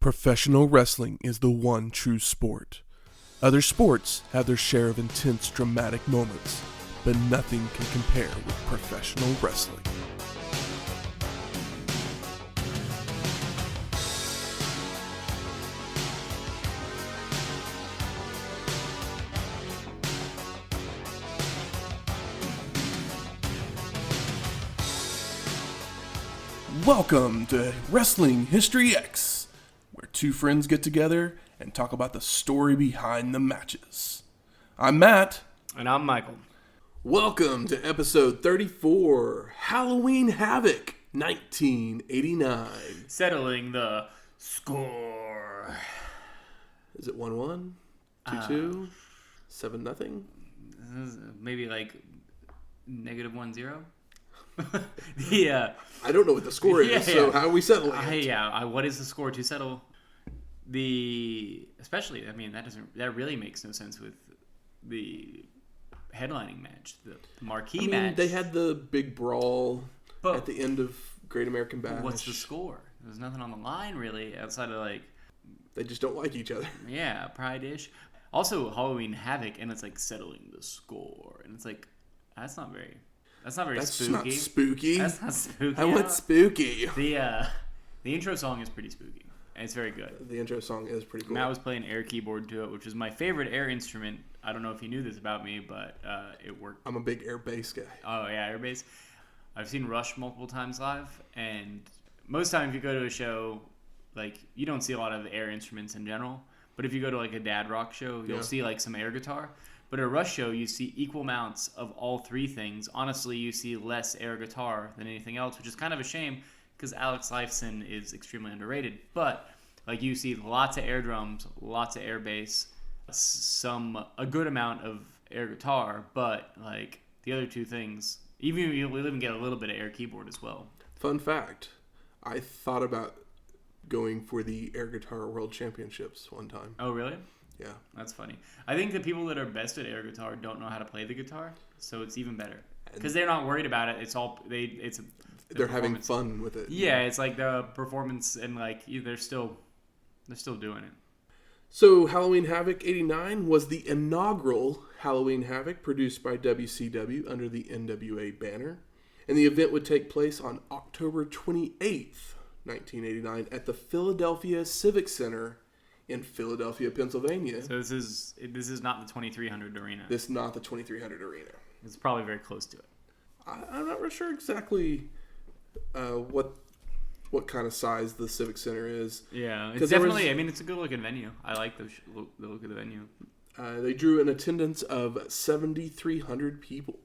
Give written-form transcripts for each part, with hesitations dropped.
Professional wrestling is the one true sport. Other sports have their share of intense, dramatic moments, but nothing can compare with professional wrestling. Welcome to Wrestling History X, where two friends get together and talk about the story behind the matches. I'm Matt. And I'm Michael. Welcome to episode 34, Halloween Havoc, 1989. Settling the score. Is it 1-1? 2-2? 7-0? Maybe like -1-0. Yeah. I don't know what the score is, so how are we settling it? What is the score to settle especially, I mean, that really makes no sense with the headlining match, the marquee match. They had the big brawl at the end of Great American Bash. What's the score? There's nothing on the line, really, outside of, like... They just don't like each other. Yeah, pride-ish. Also, Halloween Havoc, and it's like settling the score. And it's like, that's not very spooky. Not spooky. That's not spooky. I want spooky. The intro song is pretty spooky, and it's very good. The intro song is pretty cool. Matt was playing air keyboard to it, which is my favorite air instrument. I don't know if you knew this about me, but it worked. I'm a big air bass guy. Oh, yeah, air bass. I've seen Rush multiple times live, and most time if you go to a show, like, you don't see a lot of air instruments in general, but if you go to, like, a dad rock show, you'll see, like, some air guitar. But at a Rush show, you see equal amounts of all three things. Honestly, you see less air guitar than anything else, which is kind of a shame because Alex Lifeson is extremely underrated. But like, you see lots of air drums, lots of air bass, a good amount of air guitar, but like the other two things, you'll even get a little bit of air keyboard as well. Fun fact, I thought about going for the Air Guitar World Championships one time. Oh, really? Yeah. That's funny. I think the people that are best at air guitar don't know how to play the guitar, so it's even better. Because they're not worried about it. They're having fun with it. Yeah, it's like the performance, and like they're still doing it. So Halloween Havoc 89 was the inaugural Halloween Havoc produced by WCW under the NWA banner. And the event would take place on October 28th, 1989 at the Philadelphia Civic Center in Philadelphia, Pennsylvania. So this is not the 2300 arena. This is not the 2300 arena. It's probably very close to it. I'm not really sure exactly what kind of size the Civic Center is. Yeah, it's definitely. It's a good looking venue. I like the look of the venue. They drew an attendance of 7,300 people,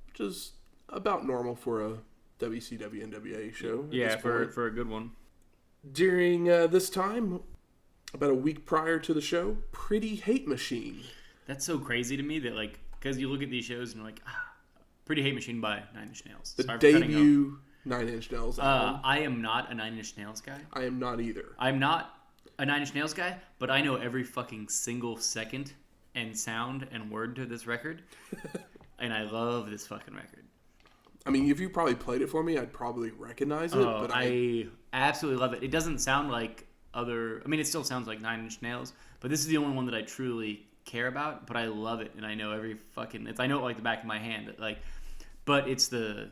which is about normal for a WCW NWA show. Yeah, for a good one. During this time, about a week prior to the show, Pretty Hate Machine. That's so crazy to me that, like, because you look at these shows and you're like, Pretty Hate Machine by Nine Inch Nails. The debut Nine Inch Nails album. I am not a Nine Inch Nails guy. I am not either. I'm not a Nine Inch Nails guy, but I know every fucking single second and sound and word to this record. And I love this fucking record. I mean, if you probably played it for me, I'd probably recognize it. But I absolutely love it. It doesn't sound like it still sounds like Nine Inch Nails, but this is the only one that I truly care about, but I love it, and I know every fucking... I know it like the back of my hand, like, but it's the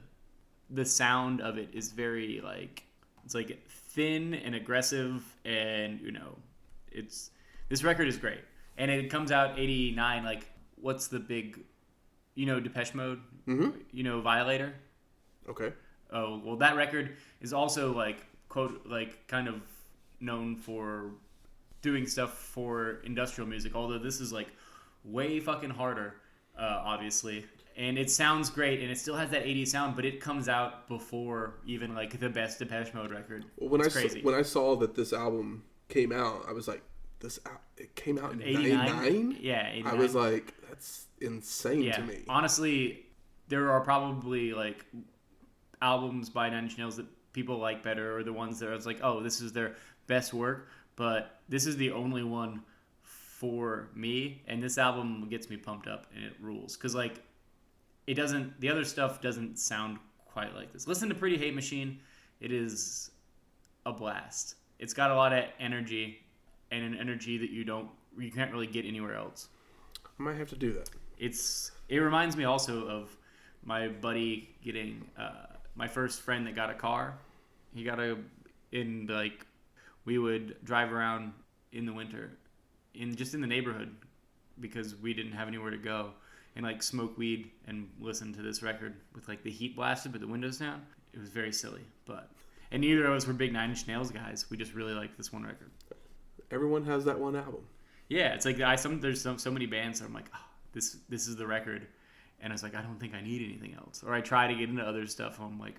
sound of it is very, like... It's, like, thin and aggressive, and, this record is great. And it comes out 89, like, what's the big... Depeche Mode? Mm-hmm. Violator? Okay. Oh, well, that record is also, like, quote, like, kind of known for doing stuff for industrial music, although this is like way fucking harder, obviously, and it sounds great, and it still has that 80s sound, but it comes out before even like the best Depeche Mode record. Well, when I saw that this album came out, I was like, it came out in 89? Yeah, 89. I was like, that's insane to me. Honestly, there are probably like albums by Nine Inch Nails that people like better, or the ones that it's like, oh, this is their best work, but this is the only one for me, and this album gets me pumped up, and it rules, because like the other stuff doesn't sound quite like this. Listen to Pretty Hate Machine. It is a blast. it's got a lot of energy, and an energy that you can't really get anywhere else. I might have to do that. It reminds me also of my buddy getting my first friend that got a car. He got we would drive around in the winter, in the neighborhood, because we didn't have anywhere to go, and like smoke weed and listen to this record with like the heat blasted but the windows down. It was very silly, and neither of us were big Nine Inch Nails guys. We just really liked this one record. Everyone has that one album. Yeah, it's like there's so many bands that I'm like, oh, this is the record, and it's like I don't think I need anything else. Or I try to get into other stuff, and I'm like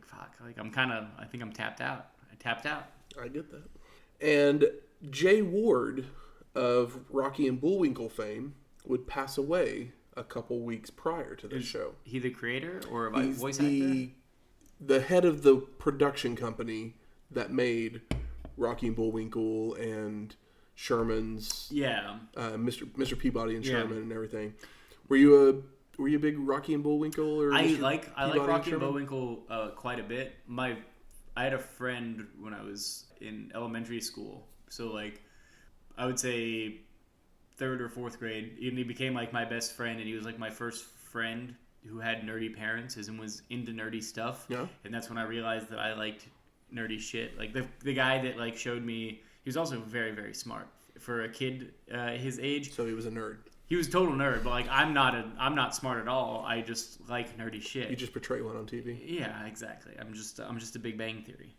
fuck, like I think I'm tapped out. I tapped out. I get that. And Jay Ward of Rocky and Bullwinkle fame would pass away a couple weeks prior to the show. He the creator or a voice actor? The head of the production company that made Rocky and Bullwinkle and Sherman's. Yeah. Mr. Peabody and Sherman and everything. Were you a big Rocky and Bullwinkle or? I like Rocky and Bullwinkle quite a bit. I had a friend when I was in elementary school, so like I would say 3rd or 4th grade, and he became like my best friend, and he was like my first friend who had nerdy parents and was into nerdy stuff. Yeah. And that's when I realized that I liked nerdy shit. Like the guy that like showed me, he was also very, very smart for a kid his age. So he was a nerd. He was a total nerd, but like I'm not smart at all. I just like nerdy shit. You just portray one on TV. Yeah, exactly. I'm just a Big Bang Theory.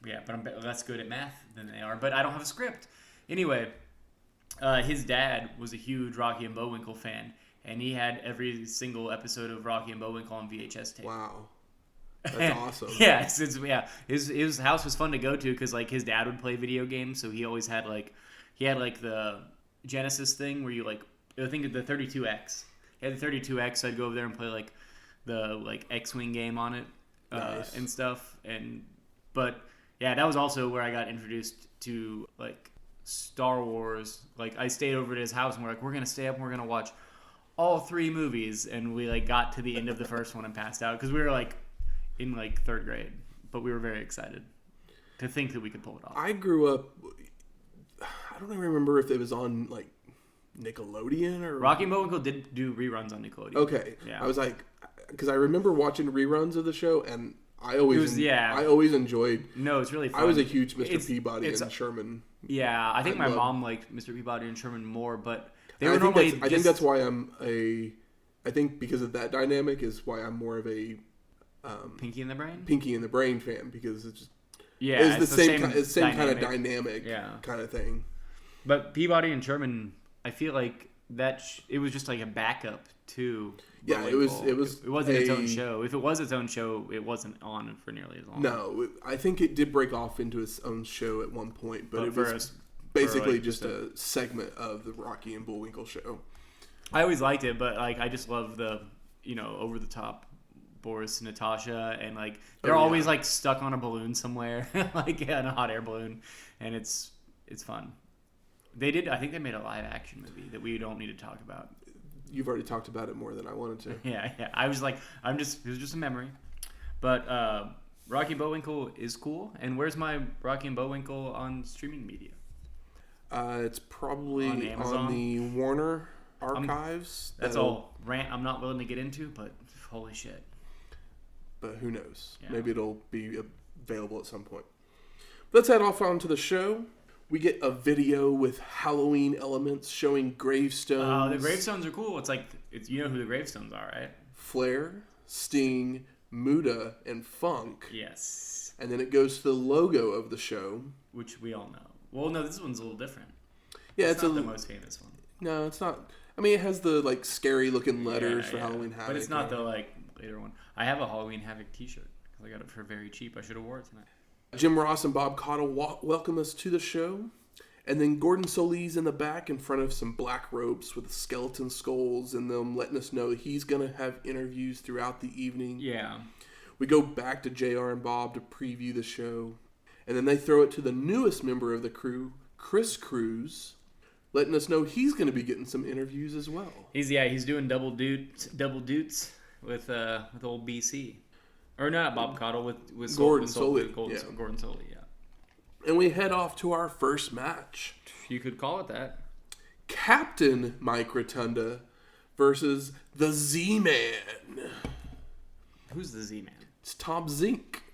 Yeah, but I'm less good at math than they are. But I don't have a script. Anyway, his dad was a huge Rocky and Bullwinkle fan, and he had every single episode of Rocky and Bullwinkle on VHS tape. Wow, that's awesome. Yeah, his house was fun to go to because like his dad would play video games, so he always had the Genesis thing where you like. I think the 32X. He had the 32X, so I'd go over there and play like the X-Wing game on it nice. And stuff. But yeah, that was also where I got introduced to like Star Wars. Like I stayed over at his house and we're gonna stay up and we're gonna watch all 3 movies, and we like got to the end of the first one and passed out because we were like in like 3rd grade, but we were very excited to think that we could pull it off. I grew up. I don't even remember if it was on like Nickelodeon or Rocky and Bullwinkle did do reruns on Nickelodeon. Okay, yeah. I was like, because I remember watching reruns of the show, and I always enjoyed. No, it's really fun. I was a huge Mr. Peabody and Sherman. Yeah, I think my mom liked Mr. Peabody and Sherman more, but they were I think that's why I think because of that dynamic is why I'm more of a Pinky and the Brain fan, because it's just it's the same kind of dynamic kind of thing. But Peabody and Sherman, I feel like that it was just like a backup to. Yeah, it wasn't its own show. If it was its own show, it wasn't on for nearly as long. No, I think it did break off into its own show at one point, but it was basically just a segment of the Rocky and Bullwinkle show. I always liked it, but like I just love the over the top Boris and Natasha, and like they're always like stuck on a balloon somewhere, like on a hot air balloon, and it's fun. I think they made a live action movie that we don't need to talk about. You've already talked about it more than I wanted to. Yeah. I was like, it was just a memory. But Rocky and Bullwinkle is cool. And where's my Rocky and Bullwinkle on streaming media? It's probably on the Warner archives. That's all rant I'm not willing to get into, but holy shit. But who knows? Yeah. Maybe it'll be available at some point. Let's head off onto the show. We get a video with Halloween elements showing gravestones. The gravestones are cool. It's like, you know who the gravestones are, right? Flair, Sting, Muta, and Funk. Yes. And then it goes to the logo of the show. Which we all know. Well, no, this one's a little different. Yeah, it's not the most famous one. No, it's not. I mean, it has the like scary looking letters for Halloween Havoc. But it's not the like later one. I have a Halloween Havoc t-shirt because I got it for very cheap. I should have wore it tonight. Jim Ross and Bob Caudle welcome us to the show. And then Gordon Solis in the back in front of some black ropes with skeleton skulls in them, letting us know he's going to have interviews throughout the evening. Yeah. We go back to JR and Bob to preview the show. And then they throw it to the newest member of the crew, Chris Cruz, letting us know he's going to be getting some interviews as well. He's doing double dutes with old BC. Or not Bob Caudle with Gordon Solis. Gordon Solis, yeah. And we head off to our first match. You could call it that. Captain Mike Rotunda versus the Z-Man. Who's the Z-Man? It's Tom Zink.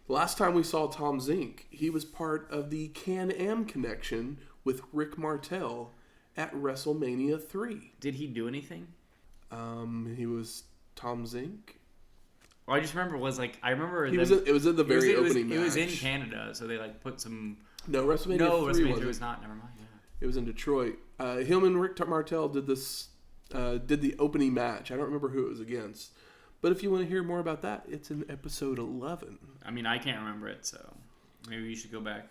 Last time we saw Tom Zink, he was part of the Can-Am connection with Rick Martel at WrestleMania 3. Did he do anything? He was Tom Zink. Well, I just remember it was in the very opening match. It was in Canada, so they put some. No, WrestleMania 3 was not. Never mind. Yeah. It was in Detroit. Him and Rick Martel did the opening match. I don't remember who it was against. But if you want to hear more about that, it's in episode 11. I mean, I can't remember it, so maybe you should go back.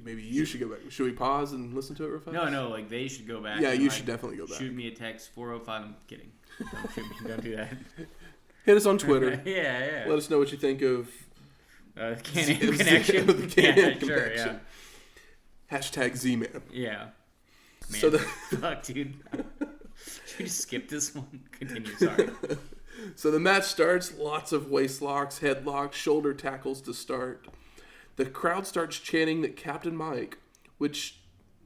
Maybe you should go back. Should we pause and listen to it real fast? No, they should go back. Yeah, you should definitely go back. Shoot me a text, 405. I'm kidding. Don't shoot me. Don't do that. Hit us on Twitter. Yeah. Let us know what you think of Can-Am connection. The Can-Am Sure, connection. Yeah. Hashtag Z-Man. Yeah. Man, So fuck, dude. Should we just skip this one? Continue, sorry. So the match starts. Lots of waist locks, headlocks, shoulder tackles to start. The crowd starts chanting that Captain Mike, which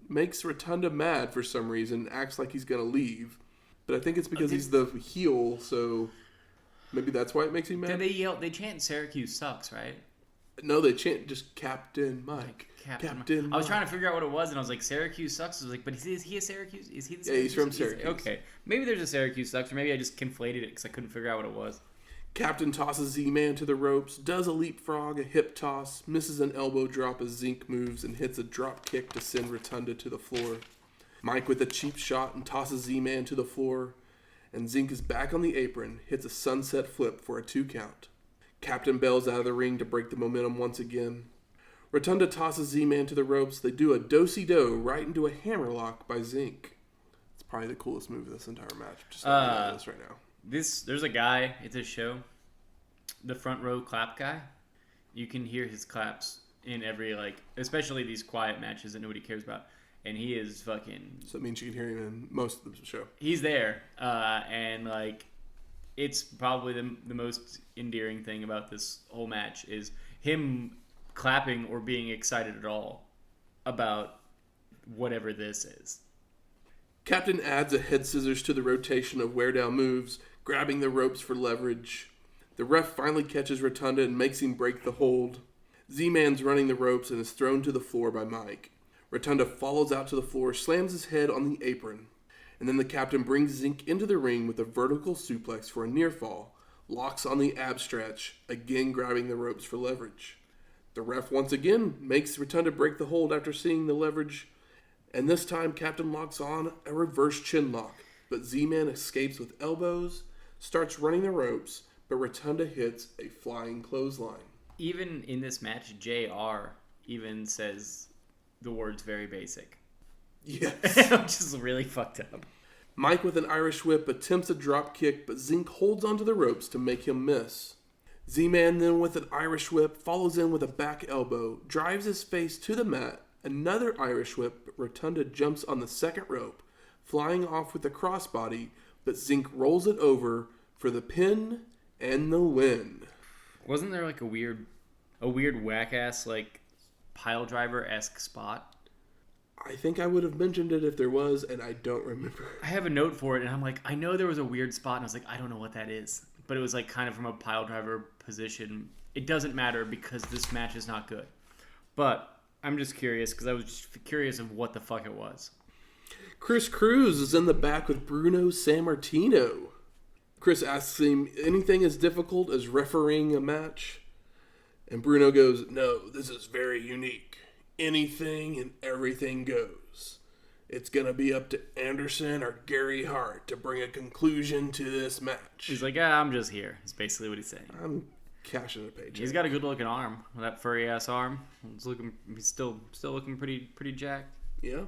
makes Rotunda mad for some reason, acts like he's going to leave. But I think it's because he's the heel, so maybe that's why it makes him mad. Did they yell? They chant "Syracuse sucks," right? No, they chant just Captain Mike. Captain Mike. I was trying to figure out what it was, and I was like, "Syracuse sucks." I was like, "But is he a Syracuse? Is he the Syracuse?" Yeah, he's from Syracuse. Okay, maybe there's a Syracuse sucks, or maybe I just conflated it because I couldn't figure out what it was. Captain tosses Z-Man to the ropes, does a leapfrog, a hip toss, misses an elbow drop as Zink moves, and hits a drop kick to send Rotunda to the floor. Mike with a cheap shot and tosses Z-Man to the floor, and Zink is back on the apron, hits a sunset flip for a 2 count. Captain bails out of the ring to break the momentum once again. Rotunda tosses Z-Man to the ropes. They do a do-si-do right into a hammerlock by Zink. It's probably the coolest move of this entire match. Just letting this right now. There's a guy at this show, the front row clap guy. You can hear his claps in every, especially these quiet matches that nobody cares about. And he is fucking... So that means you can hear him in most of the show. He's there. And, it's probably the most endearing thing about this whole match is him clapping or being excited at all about whatever this is. Captain adds a head scissors to the rotation of wear down moves, grabbing the ropes for leverage. The ref finally catches Rotunda and makes him break the hold. Z-Man's running the ropes and is thrown to the floor by Mike. Rotunda follows out to the floor, slams his head on the apron, and then the captain brings Zink into the ring with a vertical suplex for a near fall, locks on the ab stretch, again grabbing the ropes for leverage. The ref once again makes Rotunda break the hold after seeing the leverage, and this time Captain locks on a reverse chin lock, but Z-Man escapes with elbows, starts running the ropes, but Rotunda hits a flying clothesline. Even in this match, JR even says the words very basic. Yes. Which is really fucked up. Mike with an Irish whip attempts a drop kick, but Zink holds onto the ropes to make him miss. Z-Man then with an Irish whip follows in with a back elbow, drives his face to the mat, another Irish whip, but Rotunda jumps on the second rope, flying off with a crossbody, but Zink rolls it over for the pin and the win. Wasn't there a weird whack-ass pile driver-esque spot? I think I would have mentioned it if there was, and I don't remember. I have a note for it, and I'm like, I know there was a weird spot, and I was like, I don't know what that is. But it was kind of from a pile driver position. It doesn't matter because this match is not good. But I'm just curious because I was just curious of what the fuck it was. Chris Cruz is in the back with Bruno Sammartino. Chris asks him anything as difficult as refereeing a match. And Bruno goes, no, this is very unique. Anything and everything goes. It's going to be up to Anderson or Gary Hart to bring a conclusion to this match. He's like, I'm just here. Is basically what he's saying. I'm cashing a paycheck. He's got a good looking arm. That furry ass arm. He's still looking pretty jacked. Yeah.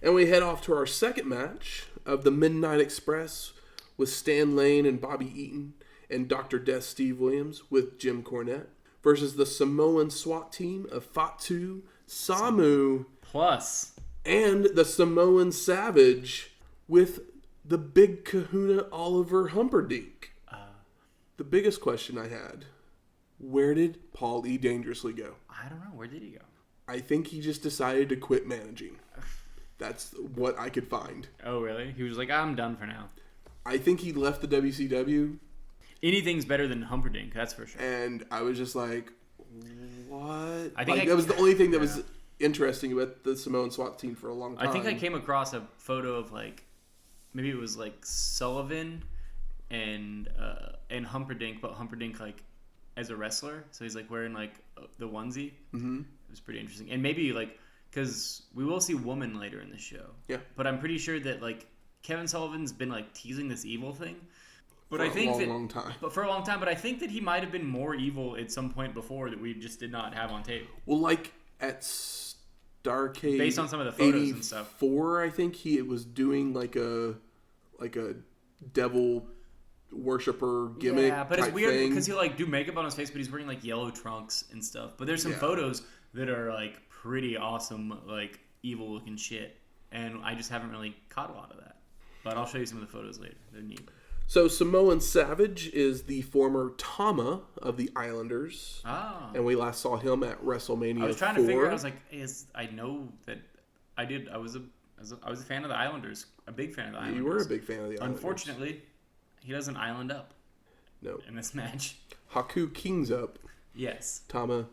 And we head off to our second match of the Midnight Express with Stan Lane and Bobby Eaton and Dr. Death Steve Williams with Jim Cornette versus the Samoan SWAT team of Fatu, Samu, plus and the Samoan Savage with the big Kahuna Oliver Humperdink. The biggest question I had, where did Paul E. Dangerously go? I don't know. Where did he go? I think he just decided to quit managing. That's what I could find. Oh, really? He was like, I'm done for now. I think he left the WCW. Anything's better than Humperdink, that's for sure. And I was just like, what? I think that was the only thing that was interesting about the Samoan SWAT team for a long time. I think I came across a photo of maybe it was Sullivan and Humperdink, but Humperdink as a wrestler, so he's wearing the onesie. Mm-hmm. It was pretty interesting, and maybe because we will see Woman later in the show. Yeah, but I'm pretty sure that Kevin Sullivan's been teasing this evil thing. But I think long time. But for a long time. But I think that he might have been more evil at some point before that we just did not have on tape. Well, at Starrcade, based on some of the photos and stuff. I think he was doing a devil worshiper gimmick. Yeah, but it's weird because he'll do makeup on his face, but he's wearing yellow trunks and stuff. But there's some photos that are pretty awesome, evil looking shit, and I just haven't really caught a lot of that. But I'll show you some of the photos later. They're neat. So Samoan Savage is the former Tama of the Islanders. Ah. And we last saw him at WrestleMania 4. I was trying to figure out, I was like, I know that I did. I was a fan of the Islanders. A big fan of the Islanders. You were a big fan of the Islanders. Unfortunately, he doesn't island up. No. In this match. Haku kings up. Yes. Tama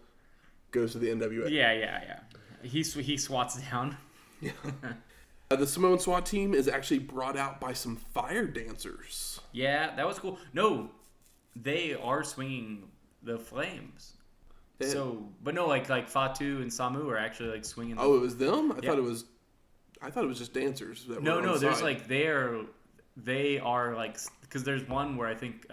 goes to the NWA. Yeah. He swats down. Yeah. The Samoan SWAT team is actually brought out by some fire dancers. Yeah, that was cool. No, they are swinging the flames. But no, Fatu and Samu are actually swinging. Oh, it was them? I thought it was just dancers. That no, there's they are because there's one where I think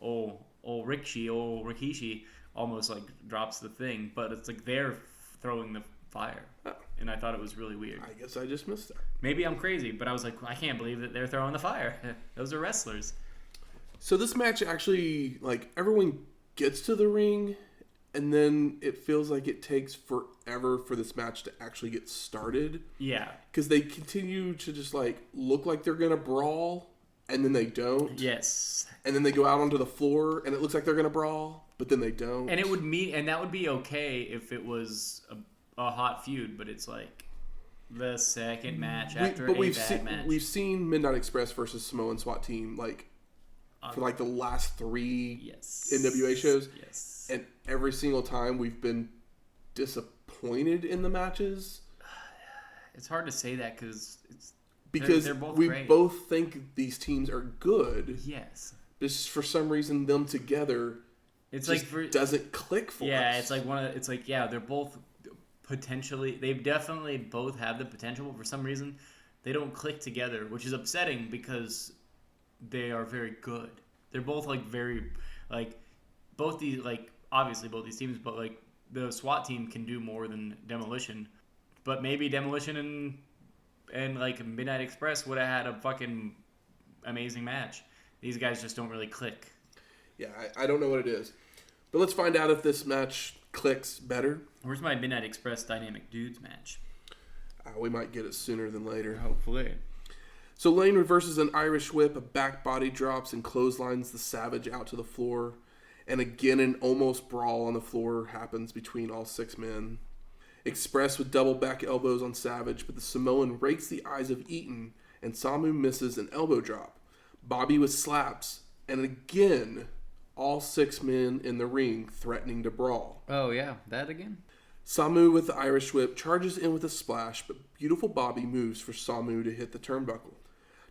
Ole Rikishi almost drops the thing, but it's they're throwing the fire. Oh. And I thought it was really weird. I guess I just missed that. Maybe I'm crazy, but I was like, I can't believe that they're throwing the fire. Those are wrestlers. So this match actually, everyone gets to the ring, and then it feels like it takes forever for this match to actually get started. Yeah. Because they continue to just, look like they're going to brawl, and then they don't. Yes. And then they go out onto the floor, and it looks like they're going to brawl, but then they don't. And that would be okay if it was a hot feud, but it's the second match after a bad match. We've seen Midnight Express versus Samoan SWAT team for the last 3 NWA shows. Yes. And every single time we've been disappointed in the matches. It's hard to say that because they're both we great. Both think these teams are good. Yes. Just for some reason them together doesn't click for us. Yeah, it's they're both potentially, they definitely both have the potential, but for some reason they don't click together, which is upsetting because they are very good. They're both very both these obviously both these teams, but the SWAT team can do more than Demolition, but maybe Demolition and Midnight Express would have had a fucking amazing match. These guys just don't really click. Yeah, I don't know what it is, but let's find out if this match clicks better. Where's my Midnight Express Dynamic Dudes match? We might get it sooner than later. Hopefully. So Lane reverses an Irish whip, a back body drops, and clotheslines the Savage out to the floor. And again, an almost brawl on the floor happens between all 6 men. Express with double back elbows on Savage, but the Samoan rakes the eyes of Eaton, and Samu misses an elbow drop. Bobby with slaps, and again, all 6 men in the ring threatening to brawl. Oh yeah, that again? Samu with the Irish whip charges in with a splash, but beautiful Bobby moves for Samu to hit the turnbuckle.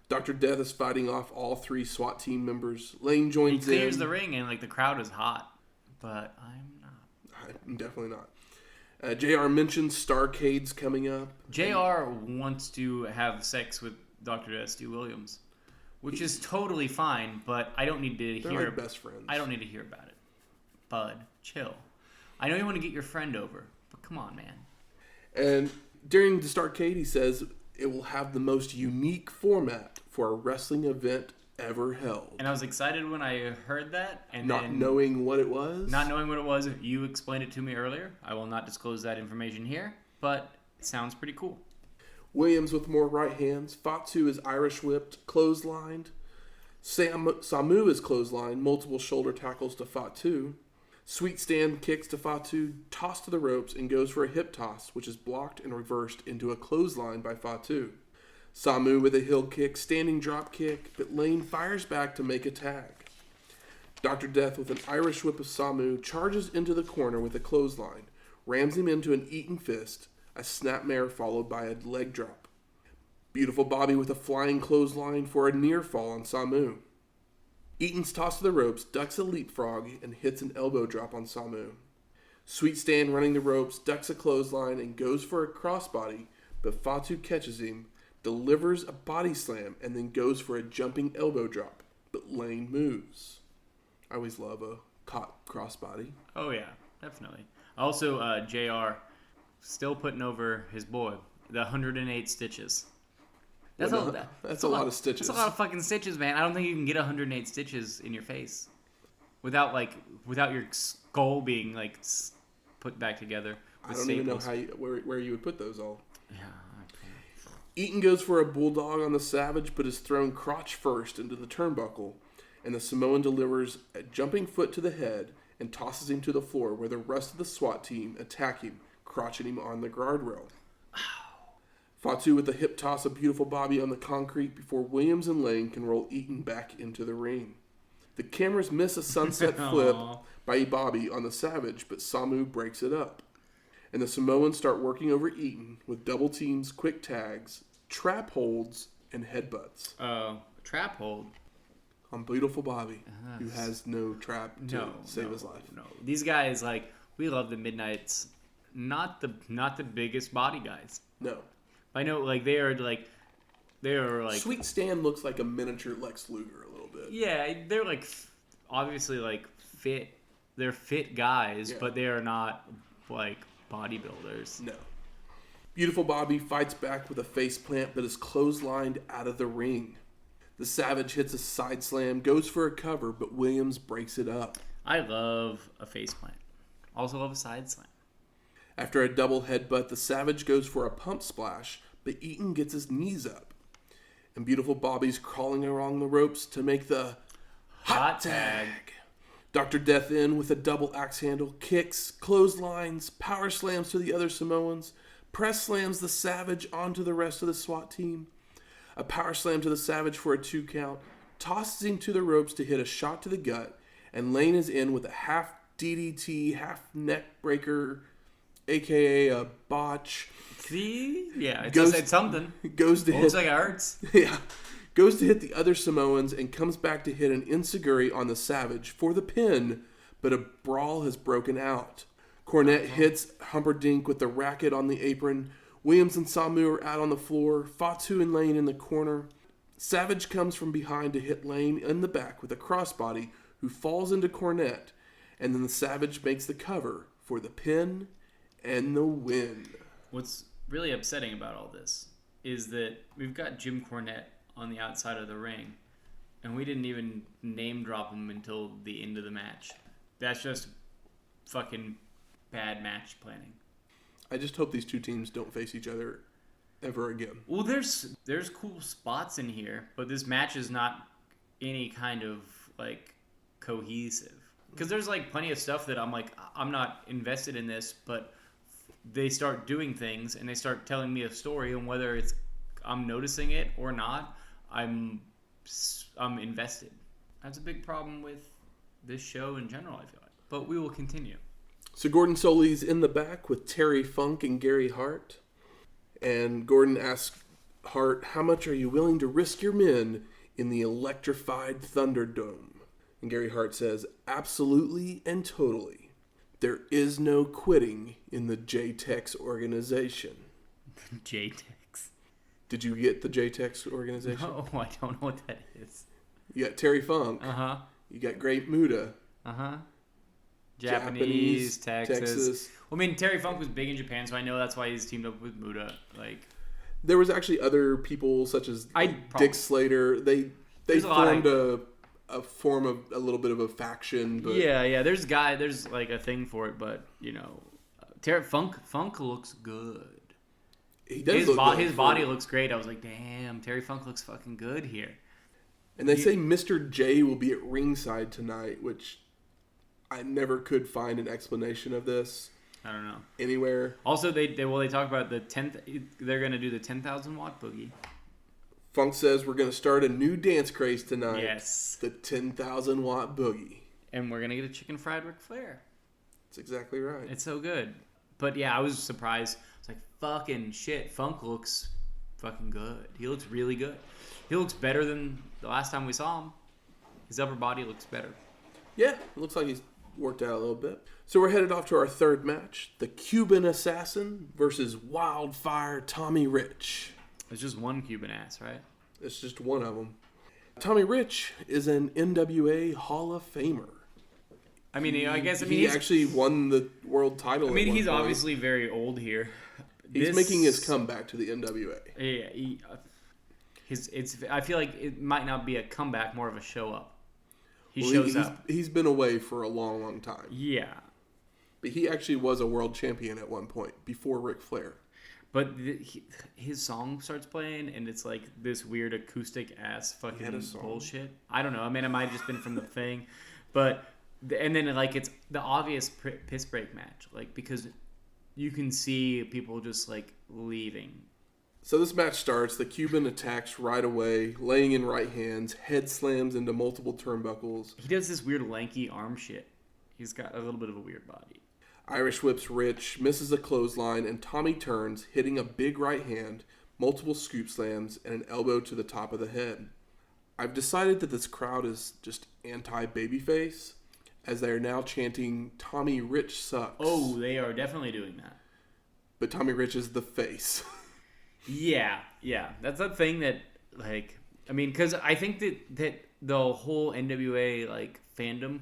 Dr. Death is fighting off all 3 SWAT team members. Lane joins in. He clears the ring and the crowd is hot, but I'm not. I'm definitely not. JR mentions Starcade's coming up. JR wants to have sex with Dr. S.D. Williams, which is totally fine, but I don't need to hear. They're best friends. I don't need to hear about it. Bud, chill. I know you want to get your friend over, but come on, man. And during the Starcade, he says it will have the most unique format for a wrestling event ever held. And I was excited when I heard that. And not knowing what it was? Not knowing what it was. You explained it to me earlier. I will not disclose that information here, but it sounds pretty cool. Williams with more right hands. Fatu is Irish whipped, clotheslined. Samu is clotheslined, multiple shoulder tackles to Fatu. Sweet stand kicks to Fatu, toss to the ropes, and goes for a hip toss, which is blocked and reversed into a clothesline by Fatu. Samu with a heel kick, standing drop kick, but Lane fires back to make a tag. Dr. Death with an Irish whip of Samu charges into the corner with a clothesline, rams him into an Eaton fist, a snapmare followed by a leg drop. Beautiful Bobby with a flying clothesline for a near fall on Samu. Eaton's toss to the ropes, ducks a leapfrog, and hits an elbow drop on Samu. Sweet stand running the ropes, ducks a clothesline, and goes for a crossbody, but Fatu catches him, delivers a body slam, and then goes for a jumping elbow drop, but Lane moves. I always love a caught crossbody. Oh, yeah, definitely. Also, JR still putting over his boy, the 108 stitches. That's a lot of stitches. That's a lot of fucking stitches, man. I don't think you can get 108 stitches in your face without your skull being like put back together. I don't even know where you would put those all. Yeah. Eaton goes for a bulldog on the Savage, but is thrown crotch first into the turnbuckle, and the Samoan delivers a jumping foot to the head and tosses him to the floor, where the rest of the SWAT team attack him, crotching him on the guardrail. Fatu with a hip toss of Beautiful Bobby on the concrete before Williams and Lane can roll Eaton back into the ring. The cameras miss a sunset flip by Bobby on the Savage, but Samu breaks it up. And the Samoans start working over Eaton with double teams, quick tags, trap holds, and headbutts. Trap hold? On Beautiful Bobby, who has no trap to save his life. No, these guys, we love the Midnights. Not the biggest body guys. No. I know, they are Sweet Stan looks like a miniature Lex Luger a little bit. Yeah, they're obviously fit. They're fit guys, but they are not bodybuilders. No. Beautiful Bobby fights back with a face plant, but is clotheslined out of the ring. The Savage hits a side slam, goes for a cover, but Williams breaks it up. I love a face plant. Also love a side slam. After a double headbutt, the Savage goes for a pump splash, but Eaton gets his knees up. And Beautiful Bobby's crawling along the ropes to make the hot tag. Dr. Death in with a double axe handle, kicks, clotheslines, power slams to the other Samoans, press slams the Savage onto the rest of the SWAT team. A power slam to the Savage for a 2 count, tosses him to the ropes to hit a shot to the gut, and Lane is in with a half DDT, half neck breaker, a.k.a. a botch. See? Yeah, it's something. Looks like it hurts. Yeah. Goes to hit the other Samoans and comes back to hit an enziguri on the Savage for the pin, but a brawl has broken out. Cornette hits Humperdink with the racket on the apron. Williams and Samu are out on the floor. Fatu and Lane in the corner. Savage comes from behind to hit Lane in the back with a crossbody, who falls into Cornette, and then the Savage makes the cover for the pin and the win. What's really upsetting about all this is that we've got Jim Cornette on the outside of the ring, and we didn't even name drop him until the end of the match. That's just fucking bad match planning. I just hope these two teams don't face each other ever again. Well, there's cool spots in here, but this match is not any kind of cohesive. Because there's plenty of stuff that I'm not invested in this, but they start doing things and they start telling me a story, and whether I'm noticing it or not, I'm invested. That's a big problem with this show in general, I feel like. But we will continue. So Gordon Soley's in the back with Terry Funk and Gary Hart. And Gordon asks Hart, how much are you willing to risk your men in the electrified Thunderdome? And Gary Hart says, absolutely and totally. There is no quitting in the J-Tex organization. J-Tex. Did you get the J-Tex organization? No, I don't know what that is. You got Terry Funk. Uh-huh. You got Great Muta. Uh-huh. Japanese, Texas. Well, I mean, Terry Funk was big in Japan, so I know that's why he's teamed up with Muta. There was actually other people such as Dick Slater. They formed a form of a little bit of a faction. But yeah. There's a thing for it, but Terry Funk looks good. He does. His body looks great. I was like, damn, Terry Funk looks fucking good here. And they say Mr. J will be at ringside tonight, which I never could find an explanation of this. I don't know. Anywhere. Also, they talk about the 10th. They're going to do the 10,000 watt boogie. Funk says we're going to start a new dance craze tonight. Yes. The 10,000 watt boogie. And we're going to get a chicken fried Ric Flair. That's exactly right. It's so good. But yeah, I was surprised. It's like, fucking shit. Funk looks fucking good. He looks really good. He looks better than the last time we saw him. His upper body looks better. Yeah, it looks like he's worked out a little bit. So we're headed off to our third match. The Cuban Assassin versus Wildfire Tommy Rich. It's just one Cuban ass, right? It's just one of them. Tommy Rich is an NWA Hall of Famer. I mean, he actually won the world title. I mean, he's obviously very old here. He's making his comeback to the NWA. Yeah, I feel like it might not be a comeback, more of a show up. He shows up. He's been away for a long, long time. Yeah. But he actually was a world champion at one point, before Ric Flair. But his song starts playing, and it's like this weird acoustic ass fucking bullshit. I don't know. I mean, it might have just been from the thing. But, and then like it's the obvious piss break match. Like, because you can see people just like leaving. So this match starts. The Cuban attacks right away, laying in right hands, head slams into multiple turnbuckles. He does this weird lanky arm shit. He's got a little bit of a weird body. Irish whips Rich, misses a clothesline, and Tommy turns, hitting a big right hand, multiple scoop slams, and an elbow to the top of the head. I've decided that this crowd is just anti-babyface, as they are now chanting, Tommy Rich sucks. Oh, they are definitely doing that. But Tommy Rich is the face. Yeah. That's a thing that, like, I mean, because I think that the whole NWA, like, fandom,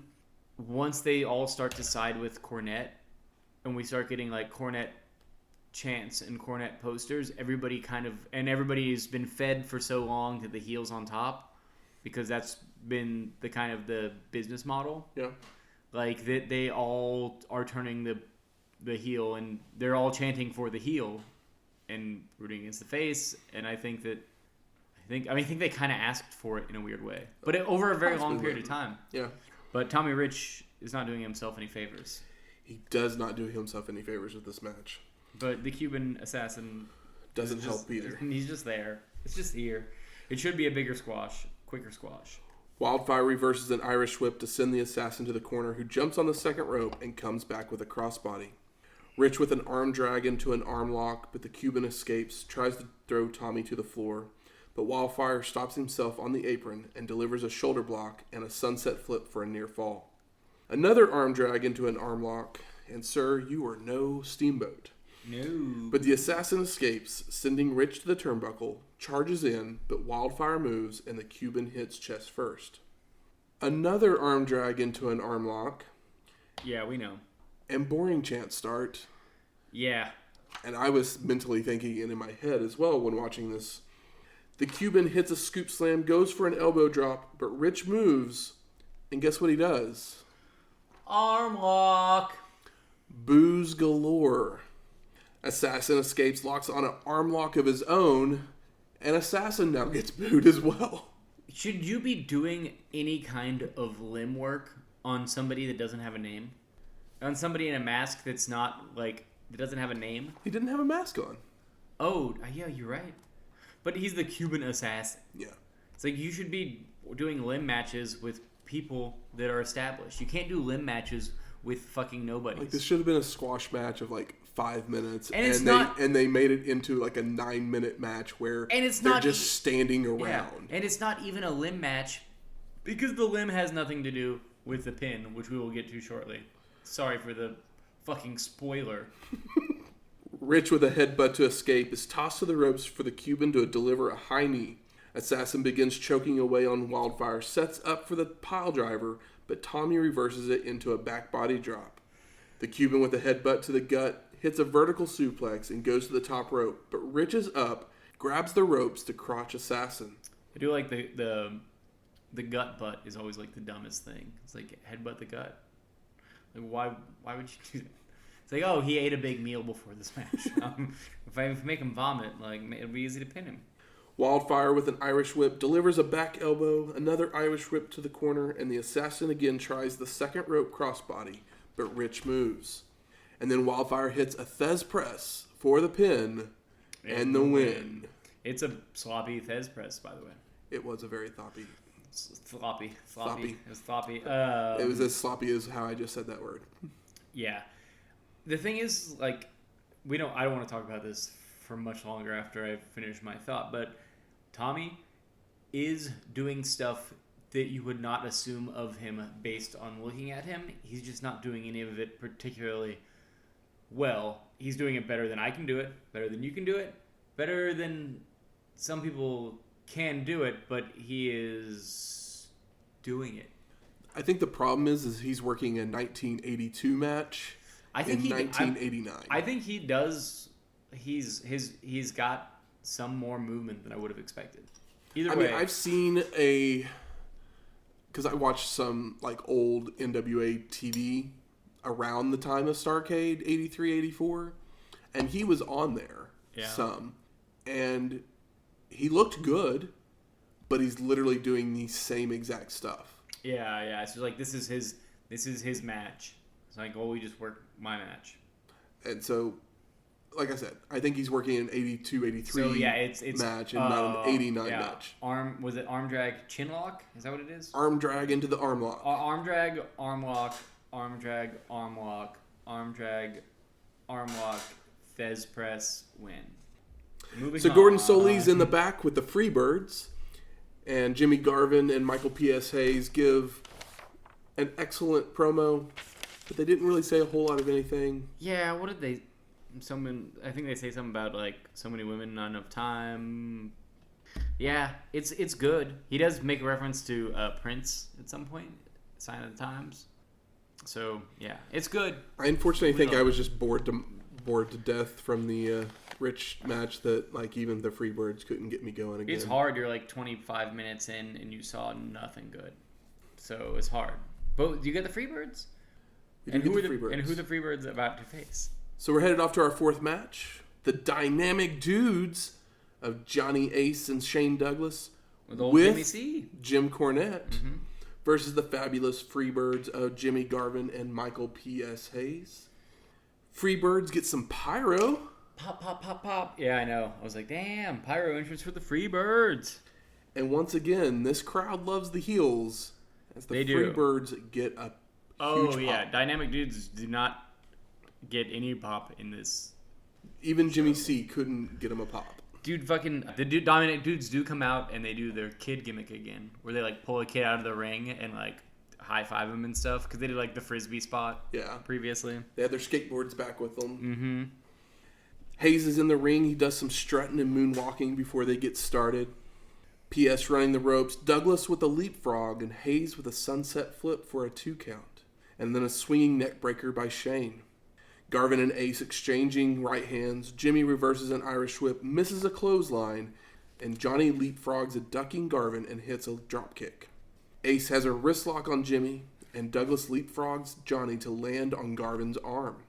once they all start to side with Cornette, and we start getting, like, Cornette chants and Cornette posters, everybody's been fed for so long to the heels on top, because that's been the kind of the business model. Yeah. Like, that they all are turning the heel, and they're all chanting for the heel and rooting against the face, and I think they kind of asked for it in a weird way, but over a very long period of time. Yeah. But Tommy Rich is not doing himself any favors. He does not do himself any favors with this match. But the Cuban Assassin doesn't help either. He's just there. It's just here. It should be a bigger squash, quicker squash. Wildfire reverses an Irish whip to send the Assassin to the corner, who jumps on the second rope and comes back with a crossbody. Rich with an arm drag into an arm lock, but the Cuban escapes, tries to throw Tommy to the floor. But Wildfire stops himself on the apron and delivers a shoulder block and a sunset flip for a near fall. Another arm drag into an arm lock, and sir, you are no Steamboat. No. But the Assassin escapes, sending Rich to the turnbuckle, charges in, but Wildfire moves and the Cuban hits chest first. Another arm drag into an arm lock. Yeah, we know. And boring chants start. Yeah. And I was mentally thinking it in my head as well when watching this. The Cuban hits a scoop slam, goes for an elbow drop, but Rich moves, and guess what he does? Arm lock. Boos galore. Assassin escapes, locks on an arm lock of his own, and Assassin now gets booed as well. Should you be doing any kind of limb work on somebody that doesn't have a name? On somebody in a mask that's not, like, that doesn't have a name? He didn't have a mask on. Oh, yeah, you're right. But he's the Cuban Assassin. Yeah. It's like you should be doing limb matches with people that are established. You can't do limb matches with fucking nobodies. Like, this should have been a squash match of, like, 5 minutes. And they made it into, like, a 9-minute match where they're just standing around. Yeah, and it's not even a limb match because the limb has nothing to do with the pin, which we will get to shortly. Sorry for the fucking spoiler. Rich with a headbutt to escape is tossed to the ropes for the Cuban to deliver a high knee. Assassin begins choking away on Wildfire, sets up for the pile driver, but Tommy reverses it into a back body drop. The Cuban with a headbutt to the gut hits a vertical suplex and goes to the top rope, but Rich is up, grabs the ropes to crotch Assassin. I do like the gut butt is always like the dumbest thing. It's like headbutt the gut. Like why would you do that? It's like, oh, he ate a big meal before this match. If I make him vomit, like, it'll be easy to pin him. Wildfire with an Irish whip delivers a back elbow, another Irish whip to the corner, and the assassin again tries the second rope crossbody, but Rich moves. And then Wildfire hits a Thez press for the pin and the win. It's a sloppy Thez press, by the way. It was a very sloppy. Sloppy. It was sloppy. It was as sloppy as how I just said that word. Yeah. The thing is, like, I don't want to talk about this for much longer after I finish my thought, but Tommy is doing stuff that you would not assume of him based on looking at him. He's just not doing any of it particularly well. He's doing it better than I can do it, better than you can do it, better than some people can do it, but he is doing it. I think the problem is he's working a 1982 match in 1989. I think he does. He's got some more movement than I would have expected. Either way, I've seen because I watched some like old NWA TV around the time of Starrcade 83, 84, and he was on there some, and he looked good, but he's literally doing the same exact stuff. Yeah. So like this is his match. It's like, we just work my match. And so, like I said, I think he's working an 82, 83 it's match and not an 89 match. Was it arm drag chin lock? Is that what it is? Arm drag into the arm lock. Arm drag, arm lock, arm drag, arm lock, arm drag, arm lock, Thez press, win. So Gordon Soley's in the back with the Freebirds, and Jimmy Garvin and Michael P.S. Hayes give an excellent promo, but they didn't really say a whole lot of anything. Yeah, what did they... I think they say something about, like, so many women, not enough time. Yeah, it's good. He does make a reference to Prince at some point, Sign of the Times. So, yeah, it's good. I unfortunately think I was just bored to death from the Rich match that, like, even the Freebirds couldn't get me going again. It's hard. You're, like, 25 minutes in, and you saw nothing good. So, it's hard. But do you get the Freebirds? And who are the Freebirds about to face? So we're headed off to our fourth match. The dynamic dudes of Johnny Ace and Shane Douglas with Jim Cornette versus the fabulous Freebirds of Jimmy Garvin and Michael P.S. Hayes. Freebirds get some pyro. Pop, pop, pop, pop. Yeah, I know. I was like, damn, pyro entrance for the Freebirds. And once again, this crowd loves the heels as the Freebirds get a huge pop. Dynamic dudes do not get any pop in this. Even Jimmy C couldn't get him a pop. Dude, dominant dudes do come out and they do their kid gimmick again, where they like pull a kid out of the ring and like high five him and stuff, because they did like the frisbee spot. Previously. They had their skateboards back with them. Hayes is in the ring. He does some strutting and moonwalking before they get started. P.S. running the ropes. Douglas with a leapfrog and Hayes with a sunset flip for a 2 count, and then a swinging neckbreaker by Shane. Garvin and Ace exchanging right hands. Jimmy reverses an Irish whip, misses a clothesline, and Johnny leapfrogs a ducking Garvin and hits a dropkick. Ace has a wrist lock on Jimmy, and Douglas leapfrogs Johnny to land on Garvin's arm.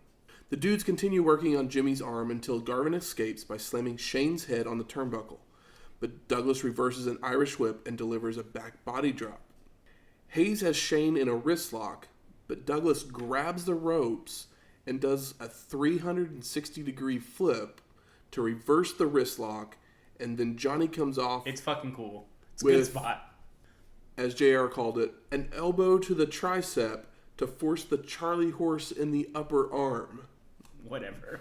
The dudes continue working on Jimmy's arm until Garvin escapes by slamming Shane's head on the turnbuckle, but Douglas reverses an Irish whip and delivers a back body drop. Hayes has Shane in a wrist lock, but Douglas grabs the ropes and does a 360-degree flip to reverse the wrist lock, and then Johnny comes off. It's fucking cool. It's a good spot. As JR called it, an elbow to the tricep to force the Charlie horse in the upper arm. Whatever.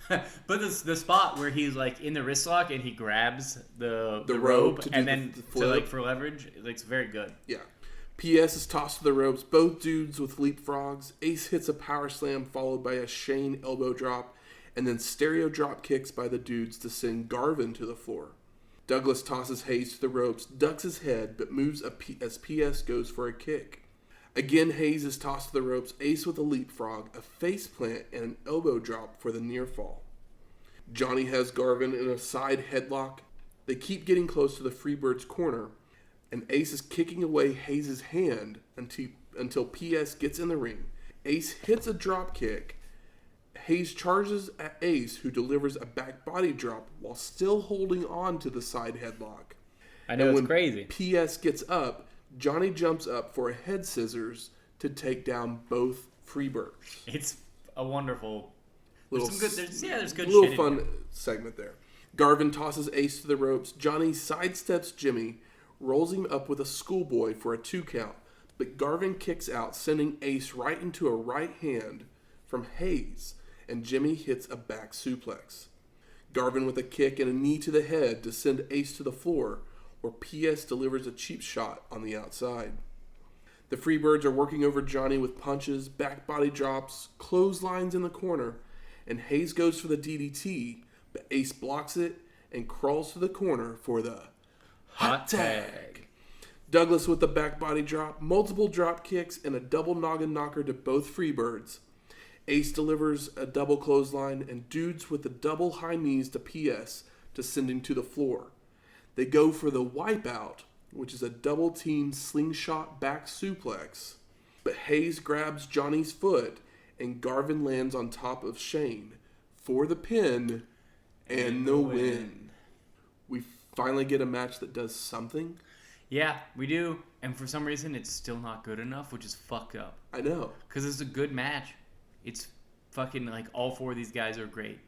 But the spot where he's like in the wrist lock and he grabs the rope and then for leverage, it's very good. Yeah. P.S. is tossed to the ropes, both dudes with leapfrogs. Ace hits a power slam followed by a Shane elbow drop, and then stereo drop kicks by the dudes to send Garvin to the floor. Douglas tosses Hayes to the ropes, ducks his head, but moves as P.S. goes for a kick. Again, Hayes is tossed to the ropes, Ace with a leapfrog, a face plant, and an elbow drop for the near fall. Johnny has Garvin in a side headlock. They keep getting close to the Freebirds' corner, and Ace is kicking away Hayes' hand until P.S. gets in the ring. Ace hits a drop kick. Hayes charges at Ace, who delivers a back body drop while still holding on to the side headlock. I know, it's crazy. PS gets up, Johnny jumps up for a head scissors to take down both Freebirds. It's a wonderful... There's good little shit fun segment there. Garvin tosses Ace to the ropes. Johnny sidesteps Jimmy, rolls him up with a schoolboy for a 2 count, but Garvin kicks out, sending Ace right into a right hand from Hayes, and Jimmy hits a back suplex. Garvin with a kick and a knee to the head to send Ace to the floor, where PS delivers a cheap shot on the outside. The Freebirds are working over Johnny with punches, back body drops, clotheslines in the corner, and Hayes goes for the DDT, but Ace blocks it and crawls to the corner for the hot tag. Douglas with the back body drop, multiple drop kicks, and a double noggin knocker to both Freebirds. Ace delivers a double clothesline, and Dudes with the double high knees to PS to send him to the floor. They go for the wipeout, which is a double team slingshot back suplex, but Hayes grabs Johnny's foot, and Garvin lands on top of Shane for the pin and the win. We finally get a match that does something. Yeah, we do. And for some reason, it's still not good enough, which is fucked up. I know. Because it's a good match. It's fucking, like, all 4 of these guys are great.